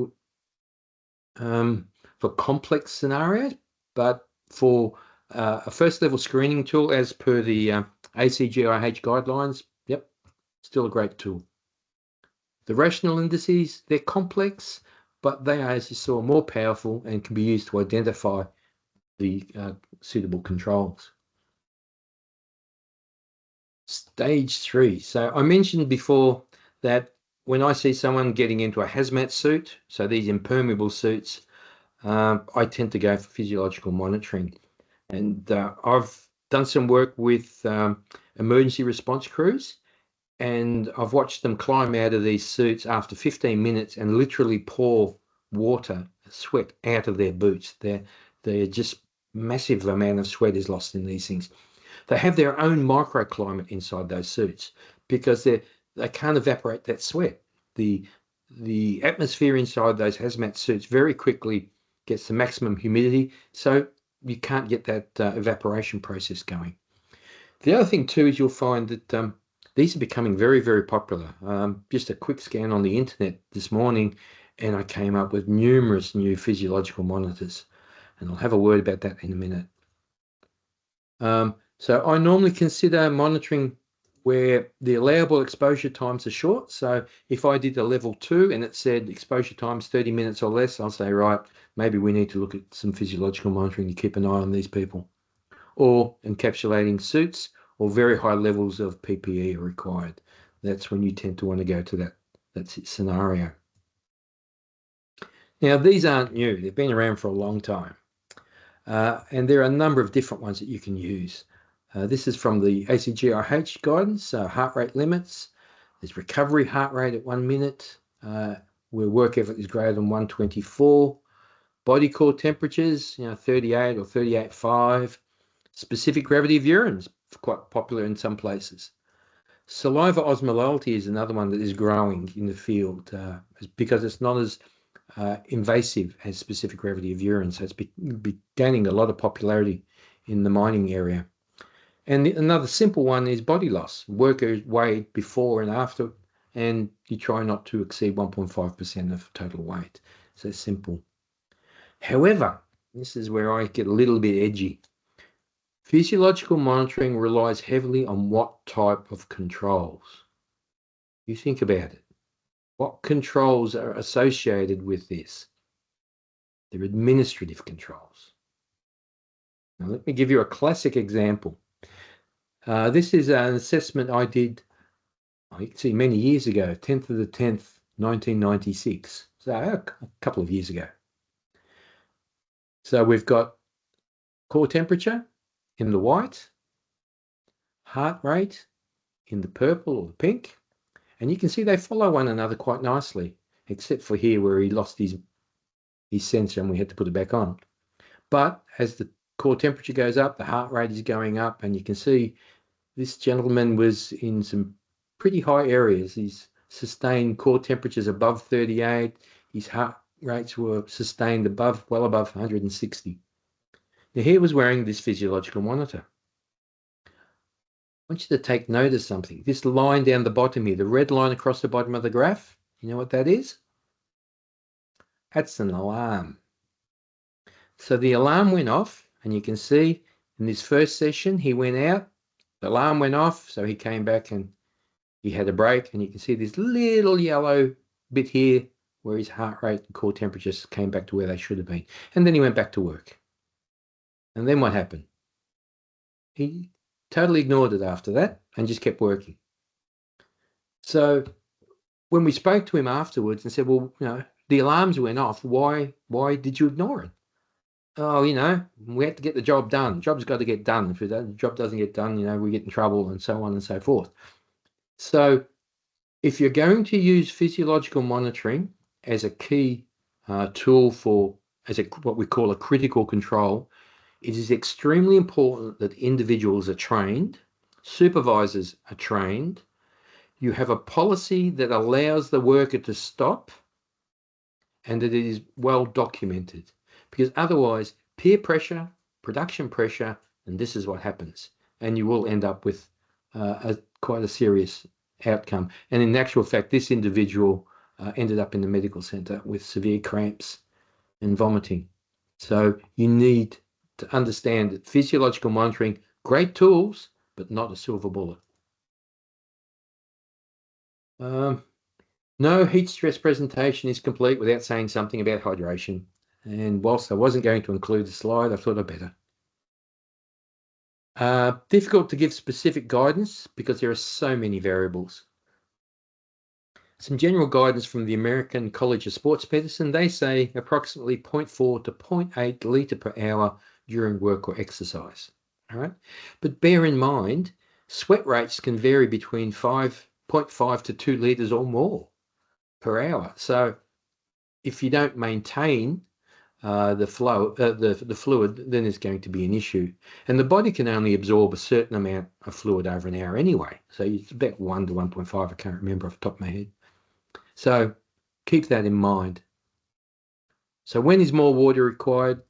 for complex scenarios, but for a first level screening tool as per the ACGIH guidelines, yep, still a great tool. The rational indices, they're complex, but they are, as you saw, more powerful and can be used to identify the suitable controls. Stage 3. So I mentioned before that when I see someone getting into a hazmat suit, so these impermeable suits, I tend to go for physiological monitoring. And I've done some work with emergency response crews, and I've watched them climb out of these suits after 15 minutes and literally pour water, sweat out of their boots. They're just massive amount of sweat is lost in these things. They have their own microclimate inside those suits because they can't evaporate that sweat. The atmosphere inside those hazmat suits very quickly gets the maximum humidity, so you can't get that evaporation process going. The other thing too is you'll find that these are becoming very, very popular. Just a quick scan on the internet this morning, and I came up with numerous new physiological monitors, and I'll have a word about that in a minute. So I normally consider monitoring where the allowable exposure times are short. So if I did a level 2 and it said exposure times 30 minutes or less, I'll say, right, maybe we need to look at some physiological monitoring to keep an eye on these people. Or encapsulating suits or very high levels of PPE are required. That's when you tend to want to go to that scenario. Now, these aren't new. They've been around for a long time. And there are a number of different ones that you can use. This is from the ACGIH guidance, heart rate limits. There's recovery heart rate at 1 minute, where work effort is greater than 124. Body core temperatures, 38 or 38.5. Specific gravity of urine is quite popular in some places. Saliva osmolality is another one that is growing in the field because it's not as invasive as specific gravity of urine. So it's gaining a lot of popularity in the mining area. And another simple one is body loss. Workers weighed before and after, and you try not to exceed 1.5% of total weight. So it's simple. However, this is where I get a little bit edgy. Physiological monitoring relies heavily on what type of controls? You think about it. What controls are associated with this? They're administrative controls. Now, let me give you a classic example. This is an assessment I did, you can see, many years ago, 10th of the 10th, 1996. So a couple of years ago. So we've got core temperature in the white, heart rate in the purple or the pink, and you can see they follow one another quite nicely, except for here where he lost his sensor and we had to put it back on. But as the core temperature goes up, the heart rate is going up, and you can see this gentleman was in some pretty high areas. He's sustained core temperatures above 38. His heart rates were sustained well above 160. Now, he was wearing this physiological monitor. I want you to take note of something. This line down the bottom here, the red line across the bottom of the graph, you know what that is? That's an alarm. So the alarm went off, and you can see in this first session, he went out, the alarm went off, so he came back and he had a break, and you can see this little yellow bit here where his heart rate and core temperatures came back to where they should have been. And then he went back to work. And then what happened? He totally ignored it after that and just kept working. So when we spoke to him afterwards and said, well, the alarms went off, why did you ignore it? Oh, we have to get the job done. The job's got to get done. If the job doesn't get done, we get in trouble, and so on and so forth. So if you're going to use physiological monitoring as a key tool as what we call a critical control, it is extremely important that individuals are trained, supervisors are trained, you have a policy that allows the worker to stop, and that it is well documented. Because otherwise, peer pressure, production pressure, and this is what happens. And you will end up with quite a serious outcome. And in actual fact, this individual ended up in the medical centre with severe cramps and vomiting. So you need to understand that physiological monitoring, great tools, but not a silver bullet. No heat stress presentation is complete without saying something about hydration. And whilst I wasn't going to include a slide, I thought I'd better. Difficult to give specific guidance because there are so many variables. Some general guidance from the American College of Sports Medicine, they say approximately 0.4 to 0.8 litre per hour during work or exercise. All right, but bear in mind, sweat rates can vary between 0.5 to 2 litres or more per hour. So if you don't maintain the fluid, then there's going to be an issue. And the body can only absorb a certain amount of fluid over an hour anyway. So it's about 1 to 1.5, I can't remember off the top of my head. So keep that in mind. So when is more water required?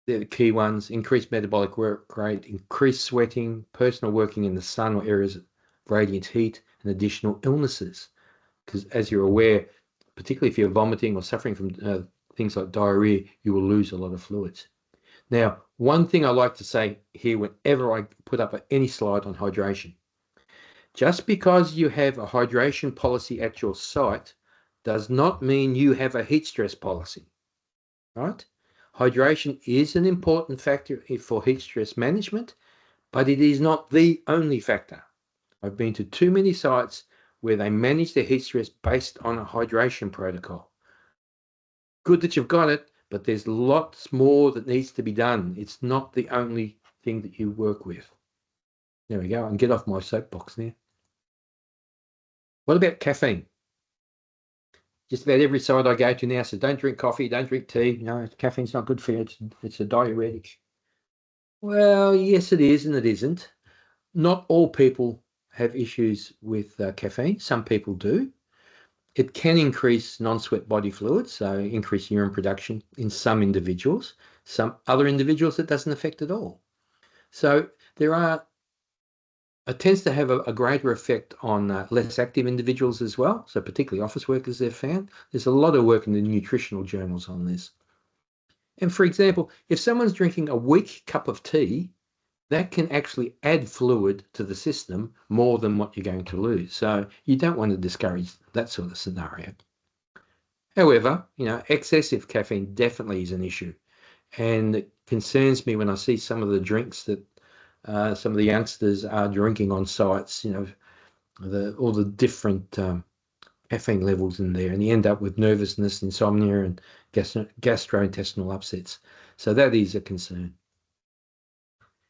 They're the key ones: increased metabolic work rate, increased sweating, personal working in the sun or areas of radiant heat, and additional illnesses. Because as you're aware, particularly if you're vomiting or suffering from things like diarrhea, you will lose a lot of fluids. Now, one thing I like to say here whenever I put up any slide on hydration, just because you have a hydration policy at your site does not mean you have a heat stress policy, right? Hydration is an important factor for heat stress management, but it is not the only factor. I've been to too many sites where they manage their heat stress based on a hydration protocol. Good that you've got it, but there's lots more that needs to be done. It's not the only thing that you work with. There we go. I can get off my soapbox now. What about caffeine? Just about every site I go to now says, don't drink coffee, don't drink tea. No, caffeine's not good for you. It's a diuretic. Well, yes, it is, and it isn't. Not all people have issues with caffeine. Some people do. It can increase non-sweat body fluids, so increase urine production in some individuals. Some other individuals it doesn't affect at all. So it tends to have a greater effect on less active individuals as well. So particularly office workers, they've found. There's a lot of work in the nutritional journals on this. And for example, if someone's drinking a weak cup of tea, that can actually add fluid to the system more than what you're going to lose. So you don't want to discourage that sort of scenario. However, excessive caffeine definitely is an issue. And it concerns me when I see some of the drinks that some of the youngsters are drinking on sites, all the different caffeine levels in there, and you end up with nervousness, insomnia, and gastrointestinal upsets. So that is a concern.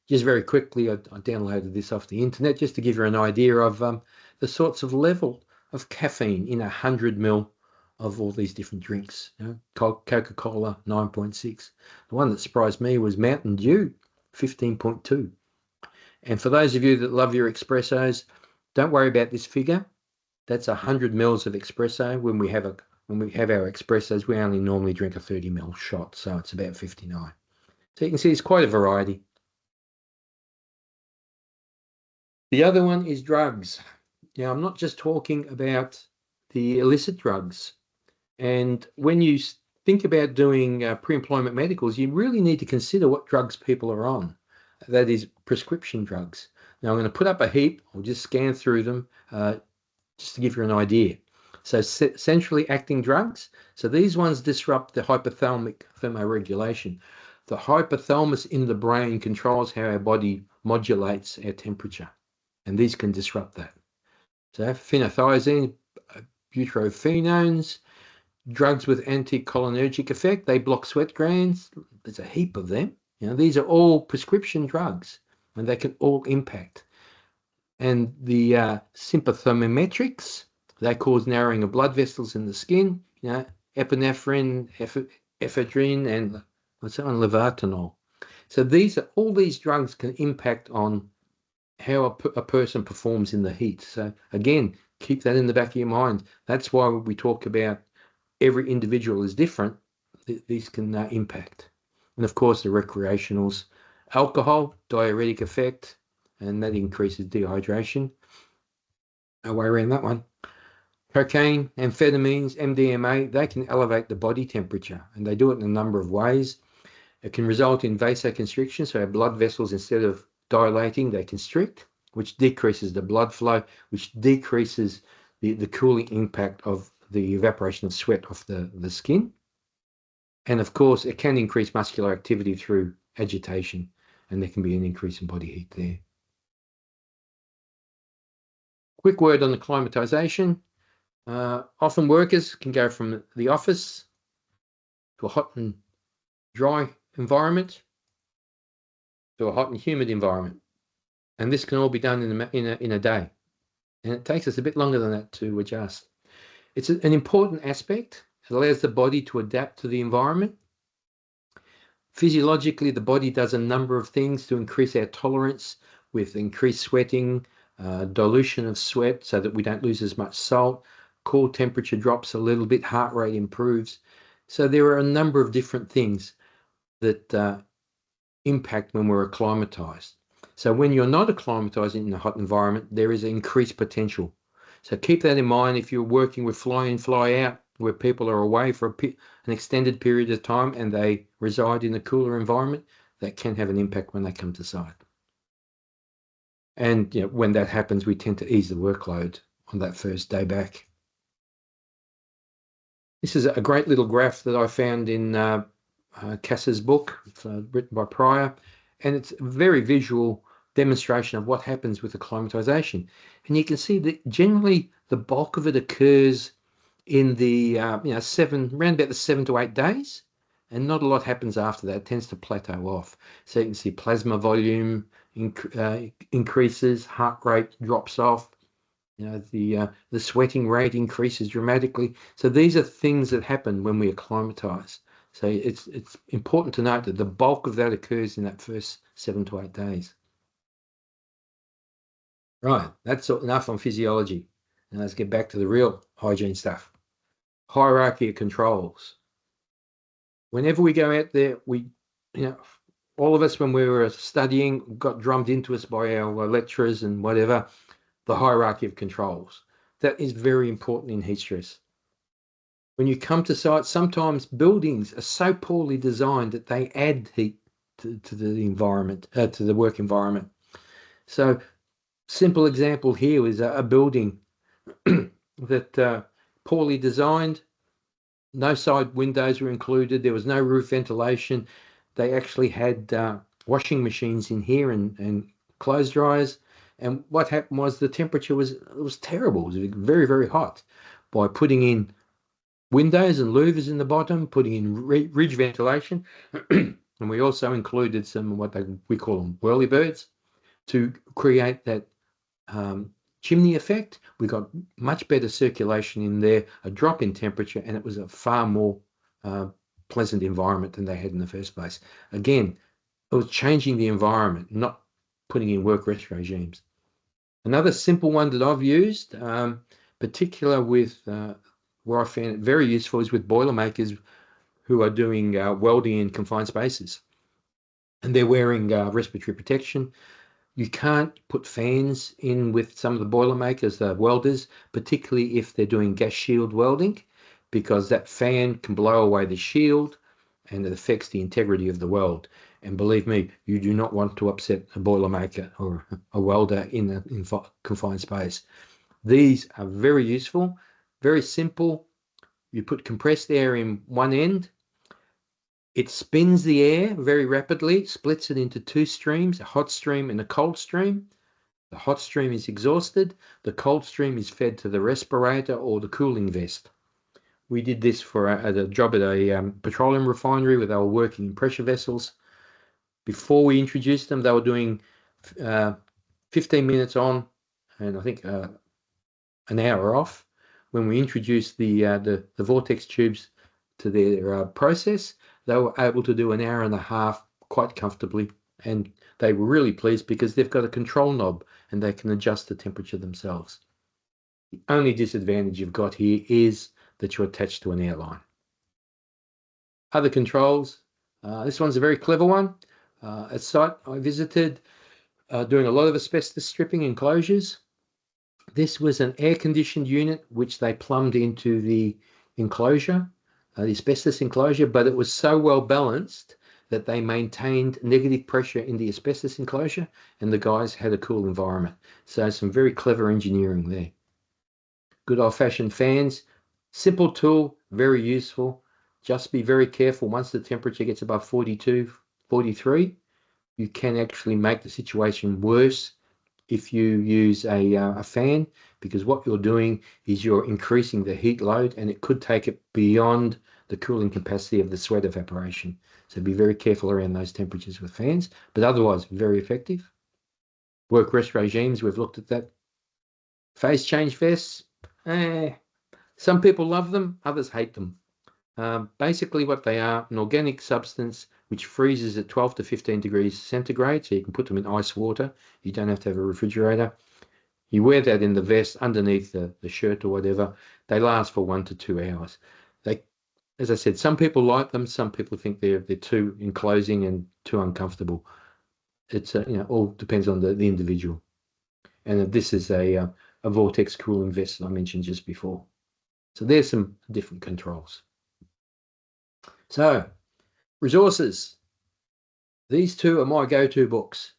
Just very quickly, I downloaded this off the internet just to give you an idea of the sorts of level of caffeine in 100 ml of all these different drinks. Coca-Cola, 9.6. The one that surprised me was Mountain Dew, 15.2. And for those of you that love your espressos, don't worry about this figure. That's 100 mils of espresso. When we have our espressos, we only normally drink a 30 ml shot, so it's about 59. So you can see it's quite a variety. The other one is drugs. Now, I'm not just talking about the illicit drugs. And when you think about doing pre-employment medicals, you really need to consider what drugs people are on. That is prescription drugs. Now I'm going to put up a heap. I'll just scan through them just to give you an idea. So centrally acting drugs. So these ones disrupt the hypothalamic thermoregulation. The hypothalamus in the brain controls how our body modulates our temperature. And these can disrupt that. So phenothiazine, butyrophenones, drugs with anticholinergic effect. They block sweat glands. There's a heap of them. These are all prescription drugs, and they can all impact. And the sympathomimetrics, they cause narrowing of blood vessels in the skin. Epinephrine, ephedrine, and levatinol. So all these drugs can impact on how a person performs in the heat. So again, keep that in the back of your mind. That's why we talk about every individual is different. These can impact. And of course, the recreationals, alcohol, diuretic effect, and that increases dehydration. No way around that one. Cocaine, amphetamines, MDMA, they can elevate the body temperature, and they do it in a number of ways. It can result in vasoconstriction, so our blood vessels, instead of dilating, they constrict, which decreases the blood flow, which decreases the cooling impact of the evaporation of sweat off the skin. And of course, it can increase muscular activity through agitation, and there can be an increase in body heat there. Quick word on acclimatization. Often workers can go from the office to a hot and dry environment to a hot and humid environment. And this can all be done in a day. And it takes us a bit longer than that to adjust. It's an important aspect. It allows the body to adapt to the environment. Physiologically, the body does a number of things to increase our tolerance with increased sweating, dilution of sweat so that we don't lose as much salt. Core temperature drops a little bit, heart rate improves. So there are a number of different things that impact when we're acclimatized. So when you're not acclimatized in a hot environment, there is increased potential. So keep that in mind if you're working with fly in, fly out where people are away for an extended period of time and they reside in a cooler environment, that can have an impact when they come to site. And when that happens, we tend to ease the workload on that first day back. This is a great little graph that I found in Cass's book, written by Pryor, and it's a very visual demonstration of what happens with acclimatization. And you can see that generally the bulk of it occurs in the around about the 7 to 8 days, and not a lot happens after that. It tends to plateau off. So you can see plasma volume increases, heart rate drops off, the sweating rate increases dramatically. So these are things that happen when we acclimatize. So it's important to note that the bulk of that occurs in that first 7 to 8 days. Right, that's enough on physiology. Now let's get back to the real hygiene stuff. Hierarchy of controls. Whenever we go out there, all of us, when we were studying, got drummed into us by our lecturers and whatever, the hierarchy of controls. That is very important in heat stress. When you come to site, sometimes buildings are so poorly designed that they add heat to the environment, to the work environment. So, simple example here is a building that poorly designed. No side windows were included. There was no roof ventilation. They actually had washing machines in here and clothes dryers. And what happened was the temperature was terrible. It was very, very hot. By putting in windows and louvers in the bottom, putting in ridge ventilation, and we also included some what we call them whirlybirds to create that chimney effect. We got much better circulation in there, a drop in temperature, and it was a far more pleasant environment than they had in the first place. Again, it was changing the environment, not putting in work rest regimes. Another simple one that I've used, particular with where I found it very useful, is with boilermakers who are doing welding in confined spaces, and they're wearing respiratory protection. You can't put fans in with some of the boilermakers, the welders, particularly if they're doing gas shield welding, because that fan can blow away the shield and it affects the integrity of the weld. And believe me, you do not want to upset a boilermaker or a welder in a confined space. These are very useful, very simple. You put compressed air in one end. It spins the air very rapidly, splits it into two streams, a hot stream and a cold stream. The hot stream is exhausted. The cold stream is fed to the respirator or the cooling vest. We did this for a job at a petroleum refinery where they were working in pressure vessels. Before we introduced them, they were doing 15 minutes on and I think an hour off. When we introduced the vortex tubes to their process, they were able to do an hour and a half quite comfortably, and they were really pleased because they've got a control knob and they can adjust the temperature themselves. The only disadvantage you've got here is that you're attached to an airline. Other controls, this one's a very clever one. A site I visited doing a lot of asbestos stripping enclosures. This was an air-conditioned unit which they plumbed into the enclosure, the asbestos enclosure, but it was so well balanced that they maintained negative pressure in the asbestos enclosure and the guys had a cool environment. So some very clever engineering there. Good old-fashioned fans, simple tool, very useful. Just be very careful. Once the temperature gets above 42, 43, you can actually make the situation worse if you use a fan, because what you're doing is you're increasing the heat load and it could take it beyond the cooling capacity of the sweat evaporation. So be very careful around those temperatures with fans, but otherwise very effective. Work rest regimes, we've looked at that. Phase change vests, some people love them, others hate them. Basically what they are, an organic substance which freezes at 12 to 15 degrees centigrade, so you can put them in ice water. You don't have to have a refrigerator. You wear that in the vest underneath the shirt or whatever. They last for 1 to 2 hours. They, as I said, some people like them, some people think they're too enclosing and too uncomfortable. It's all depends on the individual. And this is a vortex cooling vest I mentioned just before. So there's some different controls. So resources. These two are my go-to books.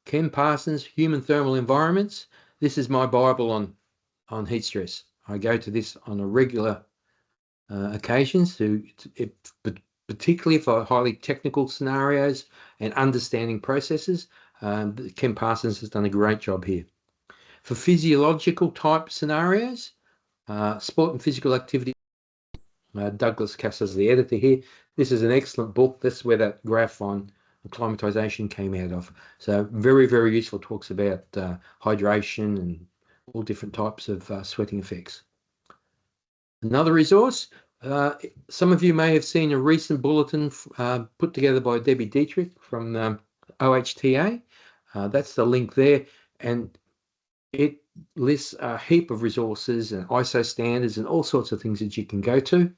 Ken Parsons' Human Thermal Environments. This is my Bible on heat stress. I go to this on a regular occasions, particularly for highly technical scenarios and understanding processes. Ken Parsons has done a great job here. For physiological type scenarios, sport and physical activity, Douglas Cass is the editor here. This is an excellent book. That's where that graph on acclimatization came out of. So very, very useful. Talks about hydration and all different types of sweating effects. Another resource, some of you may have seen a recent bulletin put together by Debbie Dietrich from OHTA. That's the link there, and it lists a heap of resources and ISO standards and all sorts of things that you can go to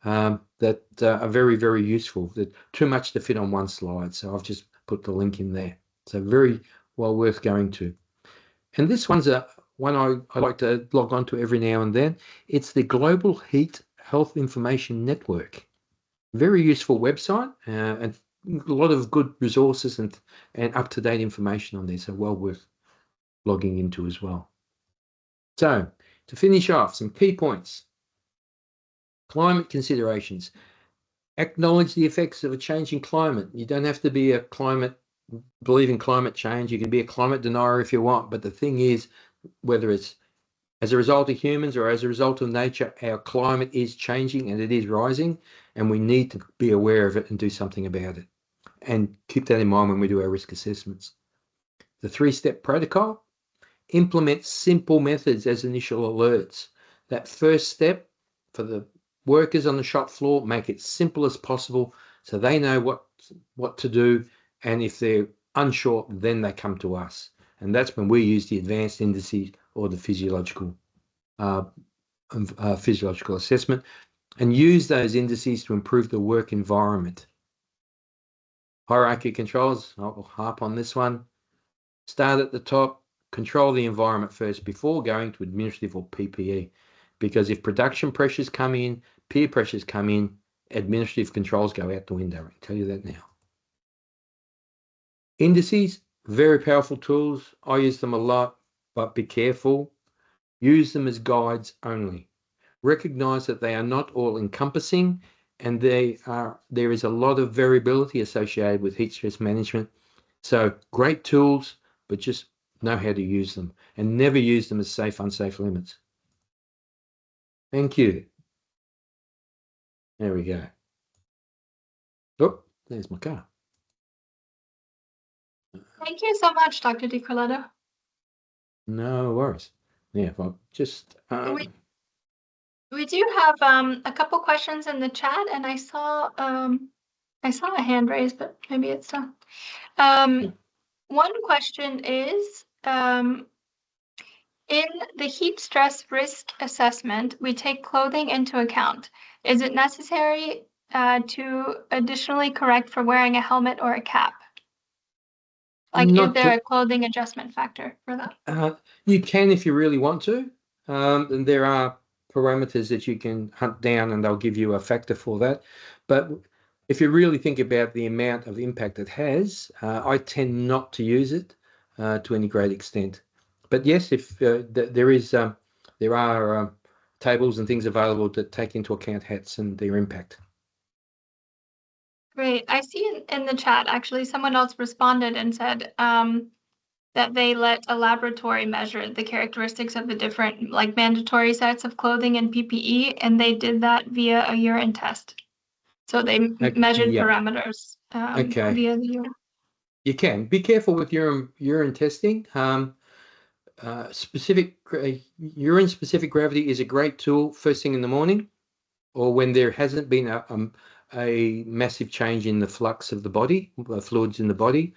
that are very, very useful. They're too much to fit on one slide, so I've just put the link in there. So very well worth going to. And this one's one I like to log on to every now and then. It's the Global Heat Health Information Network. Very useful website and a lot of good resources and up-to-date information on there, so well worth logging into as well. So to finish off, some key points. Climate considerations. Acknowledge the effects of a changing climate. You don't have to be believe in climate change. You can be a climate denier if you want, but the thing is, whether it's as a result of humans or as a result of nature, our climate is changing and it is rising, and we need to be aware of it and do something about it. And keep that in mind when we do our risk assessments. The 3-step protocol, implement simple methods as initial alerts. That first step for the workers on the shop floor, make it simple as possible so they know what to do, and if they're unsure, then they come to us. And that's when we use the advanced indices or the physiological assessment, and use those indices to improve the work environment. Hierarchy controls, I'll harp on this one. Start at the top, control the environment first before going to administrative or PPE. Because if production pressures come in, peer pressures come in, administrative controls go out the window. I can tell you that now. Indices, very powerful tools. I use them a lot, but be careful. Use them as guides only. Recognize that they are not all encompassing, and there is a lot of variability associated with heat stress management. So great tools, but just know how to use them, and never use them as safe, unsafe limits. Thank you. There we go. Oh, there's my car. Thank you so much, Dr. DiColetto. No worries. Yeah, if I just We do have a couple questions in the chat, and I saw a hand raised, but maybe it's done. One question is, in the heat stress risk assessment, we take clothing into account. Is it necessary to additionally correct for wearing a helmet or a cap? Like, is there a clothing adjustment factor for that? You can if you really want to. And there are parameters that you can hunt down and they'll give you a factor for that. But if you really think about the amount of impact it has, I tend not to use it to any great extent. But yes, if there are tables and things available that take into account hats and their impact. Great. I see in the chat, actually, someone else responded and said that they let a laboratory measure the characteristics of the different, like, mandatory sets of clothing and PPE, and they did that via a urine test. So they measured parameters via the urine. You can be careful with urine testing. Urine-specific gravity is a great tool first thing in the morning, or when there hasn't been a massive change in the flux of the body, fluids in the body,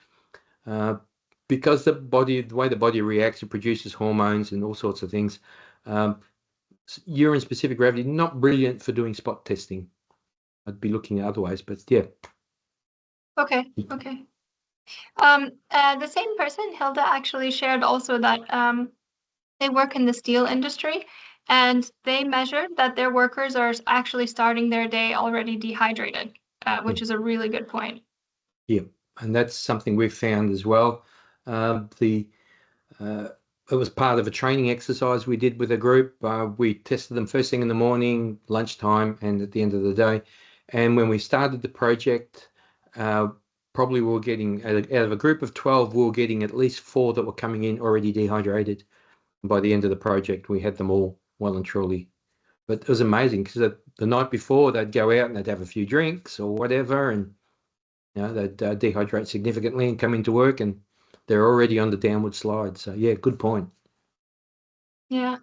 because the way the body reacts, it produces hormones and all sorts of things. Urine-specific gravity, not brilliant for doing spot testing. I'd be looking at other ways, but yeah. Okay. The same person, Hilda, actually shared also that they work in the steel industry, And they measured that their workers are actually starting their day already dehydrated, which is a really good point. Yeah, and that's something we've found as well. It was part of a training exercise we did with a group. We tested them first thing in the morning, lunchtime, and at the end of the day. And when we started the project, probably we were getting, out of a group of 12, we were getting at least 4 that were coming in already dehydrated. By the end of the project, we had them all well and truly. But it was amazing because the night before they'd go out and they'd have a few drinks or whatever, and they'd dehydrate significantly and come into work, and they're already on the downward slide. So yeah, good point. Yeah.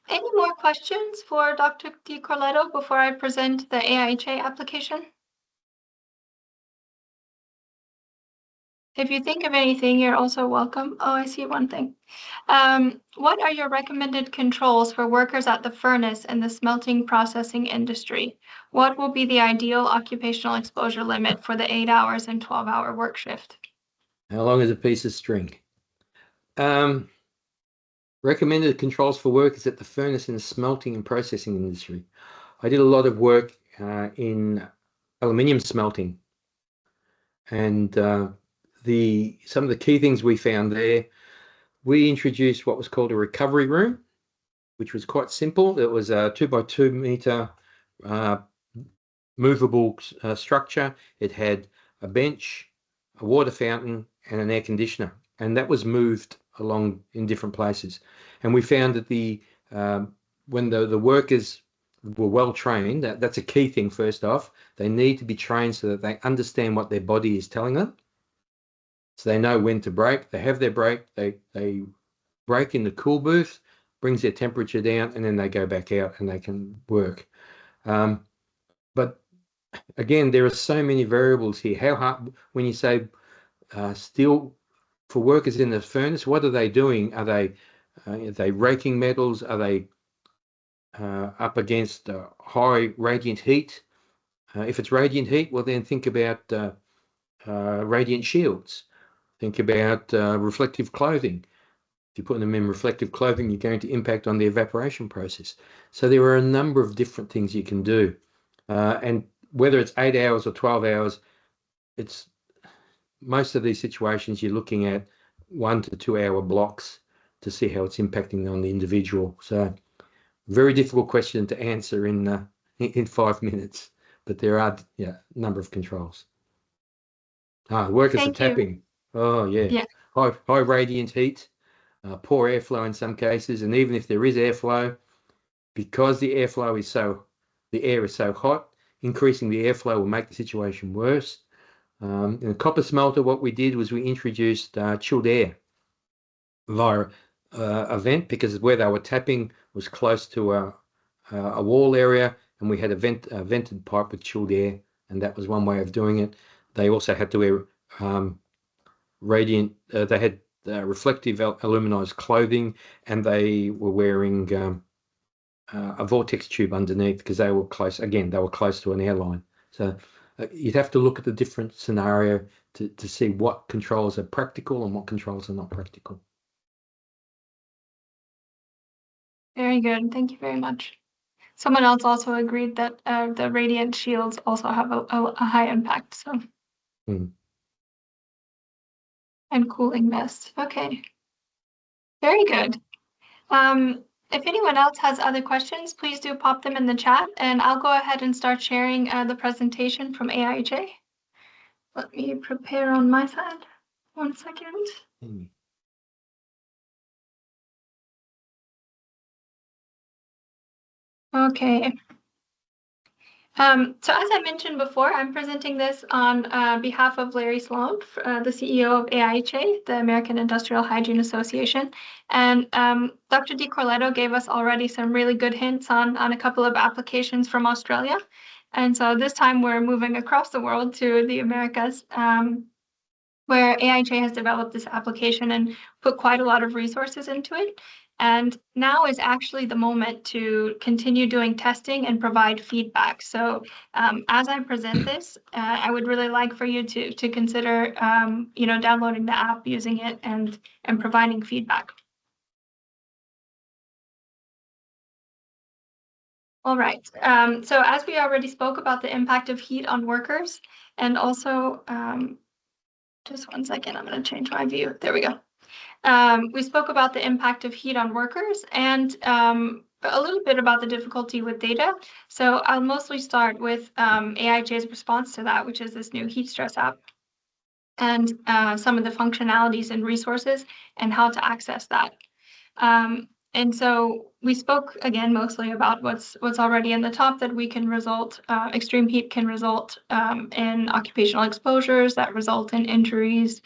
Any more questions for Dr. DiCorletto before I present the AIHA application? If you think of anything, you're also welcome. Oh, I see one thing. What are your recommended controls for workers at the furnace in the smelting processing industry? What will be the ideal occupational exposure limit for the 8 hours and 12-hour work shift? How long is a piece of string? Recommended controls for workers at the furnace in the smelting and processing industry. I did a lot of work in aluminium smelting, and some of the key things we found there, we introduced what was called a recovery room, which was quite simple. It was a 2x2 meter movable structure. It had a bench, a water fountain, and an air conditioner, and that was moved along in different places. And we found that when the workers were well trained, that's a key thing. First off, they need to be trained so that they understand what their body is telling them, so they know when to break. They have their break. They break in the cool booth, brings their temperature down, and then they go back out and they can work. But again, there are so many variables here. How hard, when you say still for workers in the furnace, what are they doing? Are they raking metals? Are they up against high radiant heat? If it's radiant heat, well, then think about radiant shields. Think about reflective clothing. If you put them in reflective clothing, you're going to impact on the evaporation process. So there are a number of different things you can do. And whether it's 8 hours or 12 hours, it's most of these situations you're looking at 1 to 2 hour blocks to see how it's impacting on the individual. So very difficult question to answer in 5 minutes, but there are a number of controls. Workers are tapping. Oh yeah. High radiant heat, poor airflow in some cases, and even if there is airflow, because the air is so hot, increasing the airflow will make the situation worse. In a copper smelter, what we did was we introduced chilled air via a vent, because where they were tapping was close to a wall area, and we had a vented pipe with chilled air, and that was one way of doing it. They also had to wear they had reflective aluminized clothing, and they were wearing a vortex tube underneath because they were close. Again, they were close to an airline. So you'd have to look at the different scenario to see what controls are practical and what controls are not practical. Very good. Thank you very much. Someone else also agreed that the radiant shields also have a high impact. So. And cooling vest. Okay. Very good. If anyone else has other questions, please do pop them in the chat, and I'll go ahead and start sharing the presentation from AIHA. Let me prepare on my side. 1 second. Okay. So as I mentioned before, I'm presenting this on behalf of Larry Sloan, the CEO of AIHA, the American Industrial Hygiene Association. And Dr. DiCorletto gave us already some really good hints on a couple of applications from Australia. And so this time we're moving across the world to the Americas, where AIHA has developed this application and put quite a lot of resources into it. And now is actually the moment to continue doing testing and provide feedback. So as I present this, I would really like for you to consider, downloading the app, using it, and providing feedback. All right. So as we already spoke about the impact of heat on workers, and also, just one second, I'm going to change my view. There we go. We spoke about the impact of heat on workers and a little bit about the difficulty with data. So I'll mostly start with AIHA's response to that, which is this new heat stress app, and some of the functionalities and resources and how to access that. And so we spoke again mostly about what's already in the top, that we can result, extreme heat can result in occupational exposures that result in injuries,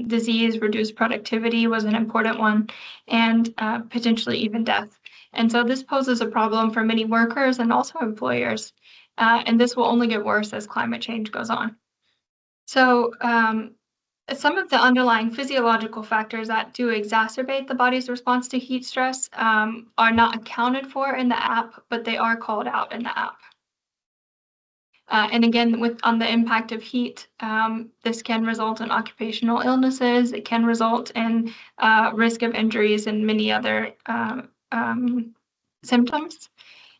disease, reduced productivity was an important one, and potentially even death. And so this poses a problem for many workers and also employers. And this will only get worse as climate change goes on. So some of the underlying physiological factors that do exacerbate the body's response to heat stress are not accounted for in the app, but they are called out in the app. And again, on the impact of heat, this can result in occupational illnesses. It can result in risk of injuries and many other symptoms.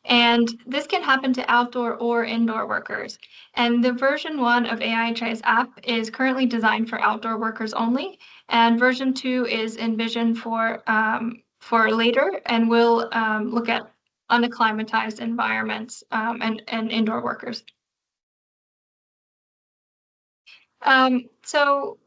And this can happen to outdoor or indoor workers. And the version 1 of AIHA's app is currently designed for outdoor workers only. And version 2 is envisioned for later and will look at unacclimatized environments and indoor workers. So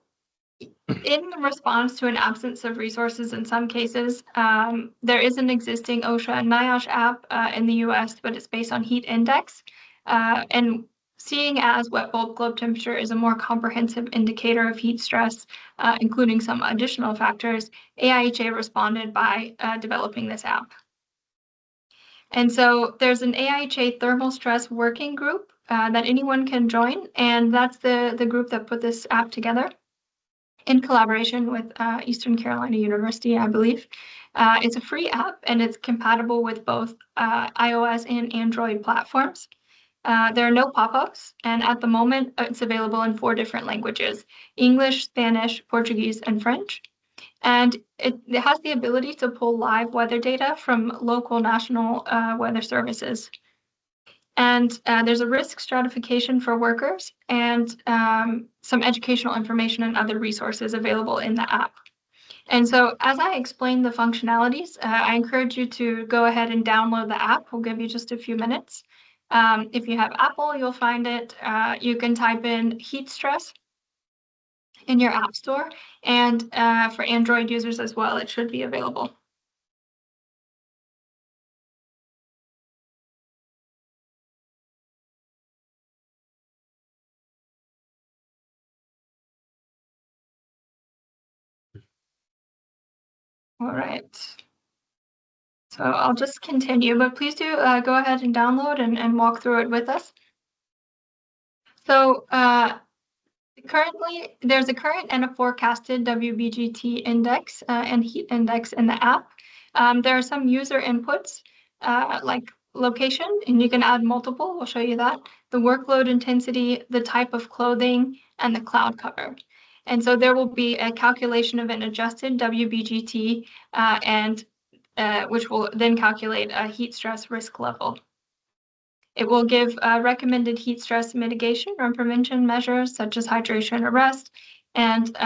in response to an absence of resources in some cases, there is an existing OSHA and NIOSH app in the US, but it's based on heat index. And seeing as wet bulb globe temperature is a more comprehensive indicator of heat stress, including some additional factors, AIHA responded by developing this app. And so there's an AIHA thermal stress working group that anyone can join, and that's the group that put this app together in collaboration with Eastern Carolina University, I believe. It's a free app and it's compatible with both iOS and Android platforms. There are no pop-ups, and at the moment it's available in 4 different languages: English, Spanish, Portuguese, and French. And it has the ability to pull live weather data from local national weather services. And there's a risk stratification for workers and some educational information and other resources available in the app. And so as I explain the functionalities, I encourage you to go ahead and download the app. We'll give you just a few minutes. If you have Apple, you'll find it. You can type in heat stress in your app store. And for Android users as well, it should be available. All right. So I'll just continue, but please do go ahead and download and walk through it with us. So currently, there's a current and a forecasted WBGT index and heat index in the app. There are some user inputs like location, and you can add multiple. We'll show you that. The workload intensity, the type of clothing, and the cloud cover. And so there will be a calculation of an adjusted WBGT and which will then calculate a heat stress risk level. It will give recommended heat stress mitigation or prevention measures such as hydration or rest. And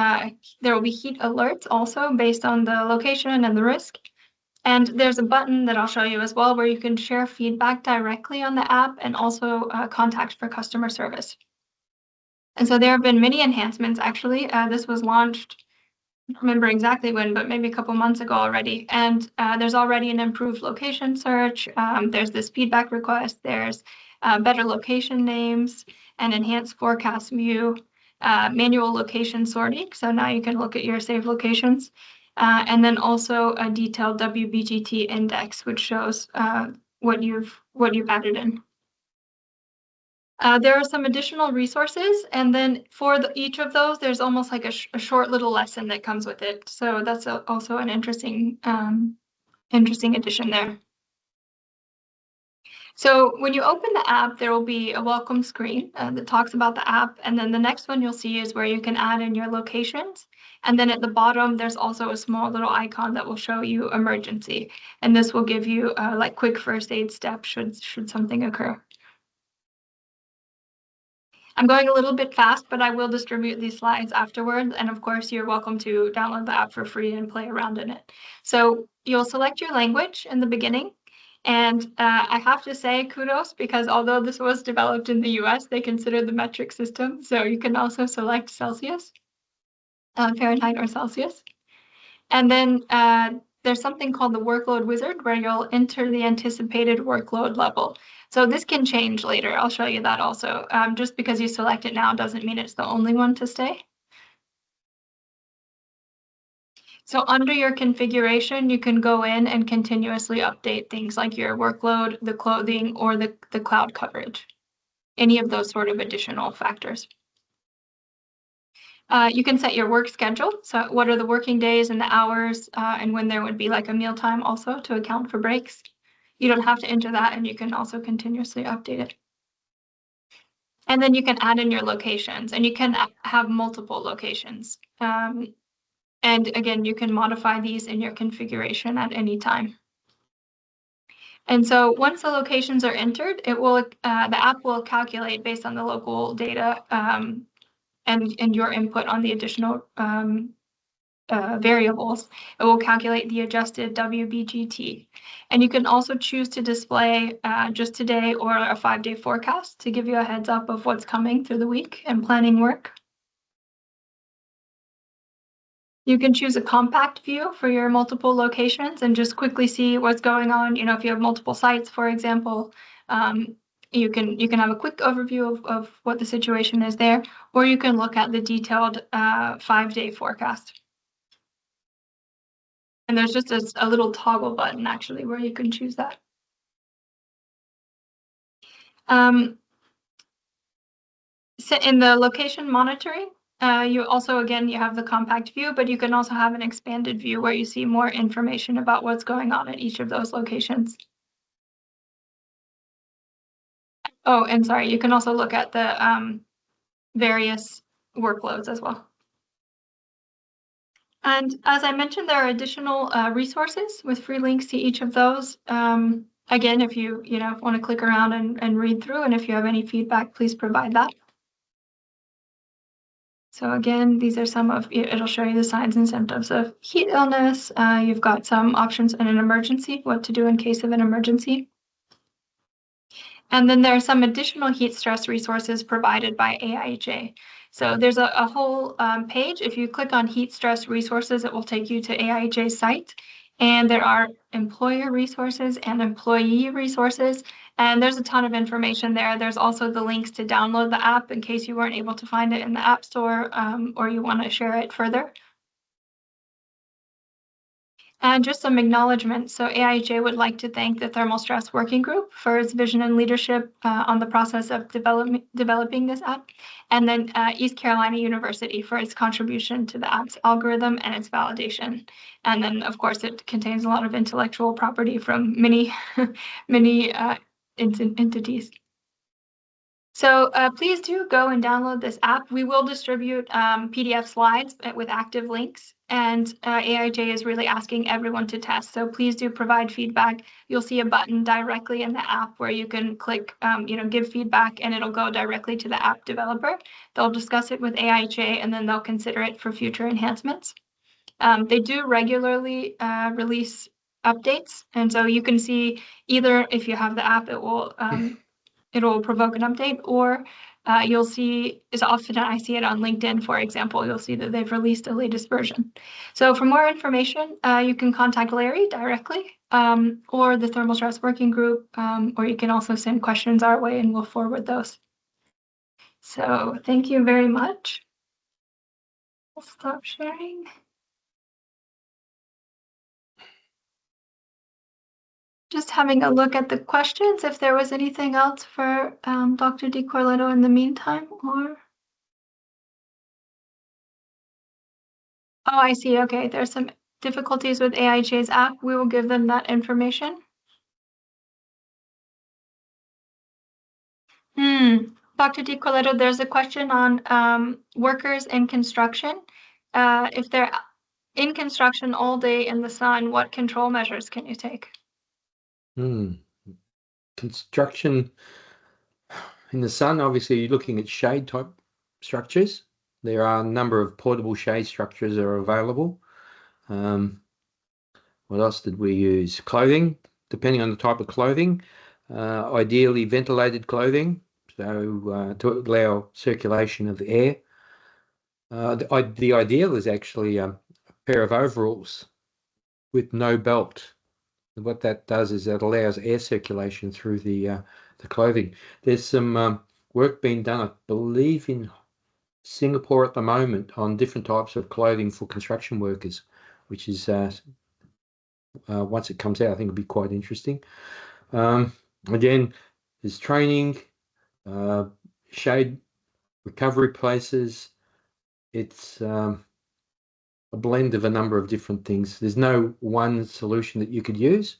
there will be heat alerts also based on the location and the risk. And there's a button that I'll show you as well where you can share feedback directly on the app and also contact for customer service. And so there have been many enhancements actually. This was launched, I don't remember exactly when, but maybe a couple months ago already. And there's already an improved location search. There's this feedback request. There's better location names, an enhanced forecast view, manual location sorting. So now you can look at your saved locations. And then also a detailed WBGT index, which shows what you've added in. There are some additional resources, and then for each of those, there's almost like a short little lesson that comes with it. So that's also an interesting addition there. So when you open the app, there will be a welcome screen that talks about the app. And then the next one you'll see is where you can add in your locations. And then at the bottom, there's also a small little icon that will show you emergency. And this will give you like quick first aid steps should something occur. I'm going a little bit fast, but I will distribute these slides afterwards. And of course, you're welcome to download the app for free and play around in it. So you'll select your language in the beginning. And I have to say kudos, because although this was developed in the US, they consider the metric system. So you can also select Celsius, Fahrenheit or Celsius. And then there's something called the workload wizard where you'll enter the anticipated workload level. So this can change later. I'll show you that also. Just because you select it now doesn't mean it's the only one to stay. So under your configuration, you can go in and continuously update things like your workload, the clothing, or the cloud coverage, any of those sort of additional factors. You can set your work schedule. So what are the working days and the hours and when there would be like a meal time also to account for breaks. You don't have to enter that, and you can also continuously update it. And then you can add in your locations, and you can have multiple locations. And again, you can modify these in your configuration at any time. And so once the locations are entered, it will the app will calculate based on the local data and your input on the additional variables. It will calculate the adjusted WBGT. And you can also choose to display just today or a 5-day forecast to give you a heads up of what's coming through the week and planning work. You can choose a compact view for your multiple locations and just quickly see what's going on. You know, if you have multiple sites, for example, you can have a quick overview of what the situation is there, or you can look at the detailed 5-day forecast. And there's just a little toggle button actually where you can choose that. So in the location monitoring, you also, again, you have the compact view, but you can also have an expanded view where you see more information about what's going on at each of those locations. Oh, and sorry, you can also look at the various workloads as well. And as I mentioned, there are additional resources with free links to each of those. Again, if you want to click around and read through, and if you have any feedback, please provide that. So again, these are some of, it'll show you the signs and symptoms of heat illness. You've got some options in an emergency, what to do in case of an emergency. And then there are some additional heat stress resources provided by IOHA. So there's a whole page. If you click on heat stress resources, it will take you to IOHA's site. And there are employer resources and employee resources. And there's a ton of information there. There's also the links to download the app in case you weren't able to find it in the App Store or you want to share it further. And just some acknowledgement. So IOHA would like to thank the Thermal Stress Working Group for its vision and leadership on the process of developing this app. And then East Carolina University for its contribution to the app's algorithm and its validation. And then, of course, it contains a lot of intellectual property from many, many entities. So please do go and download this app. We will distribute PDF slides with active links, and IOHA is really asking everyone to test. So please do provide feedback. You'll see a button directly in the app where you can click, give feedback, and it'll go directly to the app developer. They'll discuss it with IOHA, and then they'll consider it for future enhancements. They do regularly release updates, and so you can see either if you have the app, it'll provoke an update, or you'll see, as often I see it on LinkedIn, for example, you'll see that they've released the latest version. So for more information, you can contact Larry directly or the Thermal Stress Working Group, or you can also send questions our way and we'll forward those. So thank you very much. I'll stop sharing. Just having a look at the questions, if there was anything else for Dr. DiCorletto in the meantime, or... Oh, I see. Okay, there's some difficulties with IOHA's app. We will give them that information. Dr. DiColetto, there's a question on workers in construction. If they're in construction all day in the sun, what control measures can you take? Construction in the sun, obviously you're looking at shade type structures. There are a number of portable shade structures that are available. What else did we use? Clothing, depending on the type of clothing, ideally ventilated clothing, so to allow circulation of the air. The ideal is actually a pair of overalls with no belt. What that does is that allows air circulation through the clothing. There's some work being done, I believe, in Singapore at the moment on different types of clothing for construction workers, which is once it comes out, I think it'll be quite interesting. Again, there's training, shade recovery places. It's a blend of a number of different things. There's no one solution that you could use.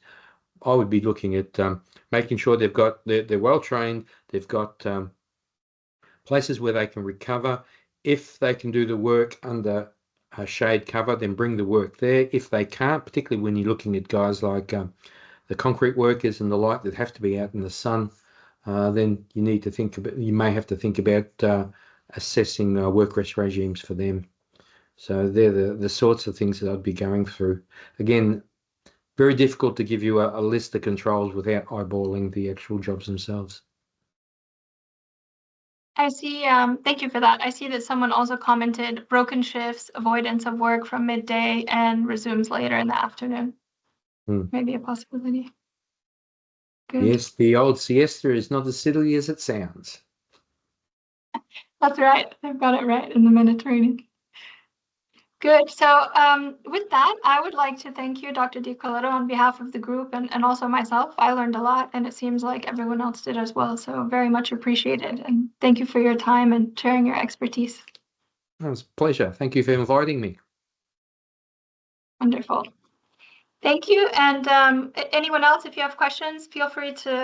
I would be looking at making sure they're well trained. They've got places where they can recover. If they can do the work under a shade cover, then bring the work there. If they can't, particularly when you're looking at guys like the concrete workers and the like that have to be out in the sun, then you need to think about. You may have to think about assessing work rest regimes for them. So they're the sorts of things that I'd be going through. Again, very difficult to give you a list of controls without eyeballing the actual jobs themselves. I see, thank you for that. I see that someone also commented broken shifts, avoidance of work from midday and resumes later in the afternoon. Maybe a possibility. Good. Yes, the old siesta is not as silly as it sounds. That's right. I've got it right in the Mediterranean. Good. So with that, I would like to thank you, Dr. DiColetto, on behalf of the group and also myself. I learned a lot, and it seems like everyone else did as well. So very much appreciated. And thank you for your time and sharing your expertise. It was a pleasure. Thank you for inviting me. Wonderful. Thank you. And anyone else, if you have questions, feel free to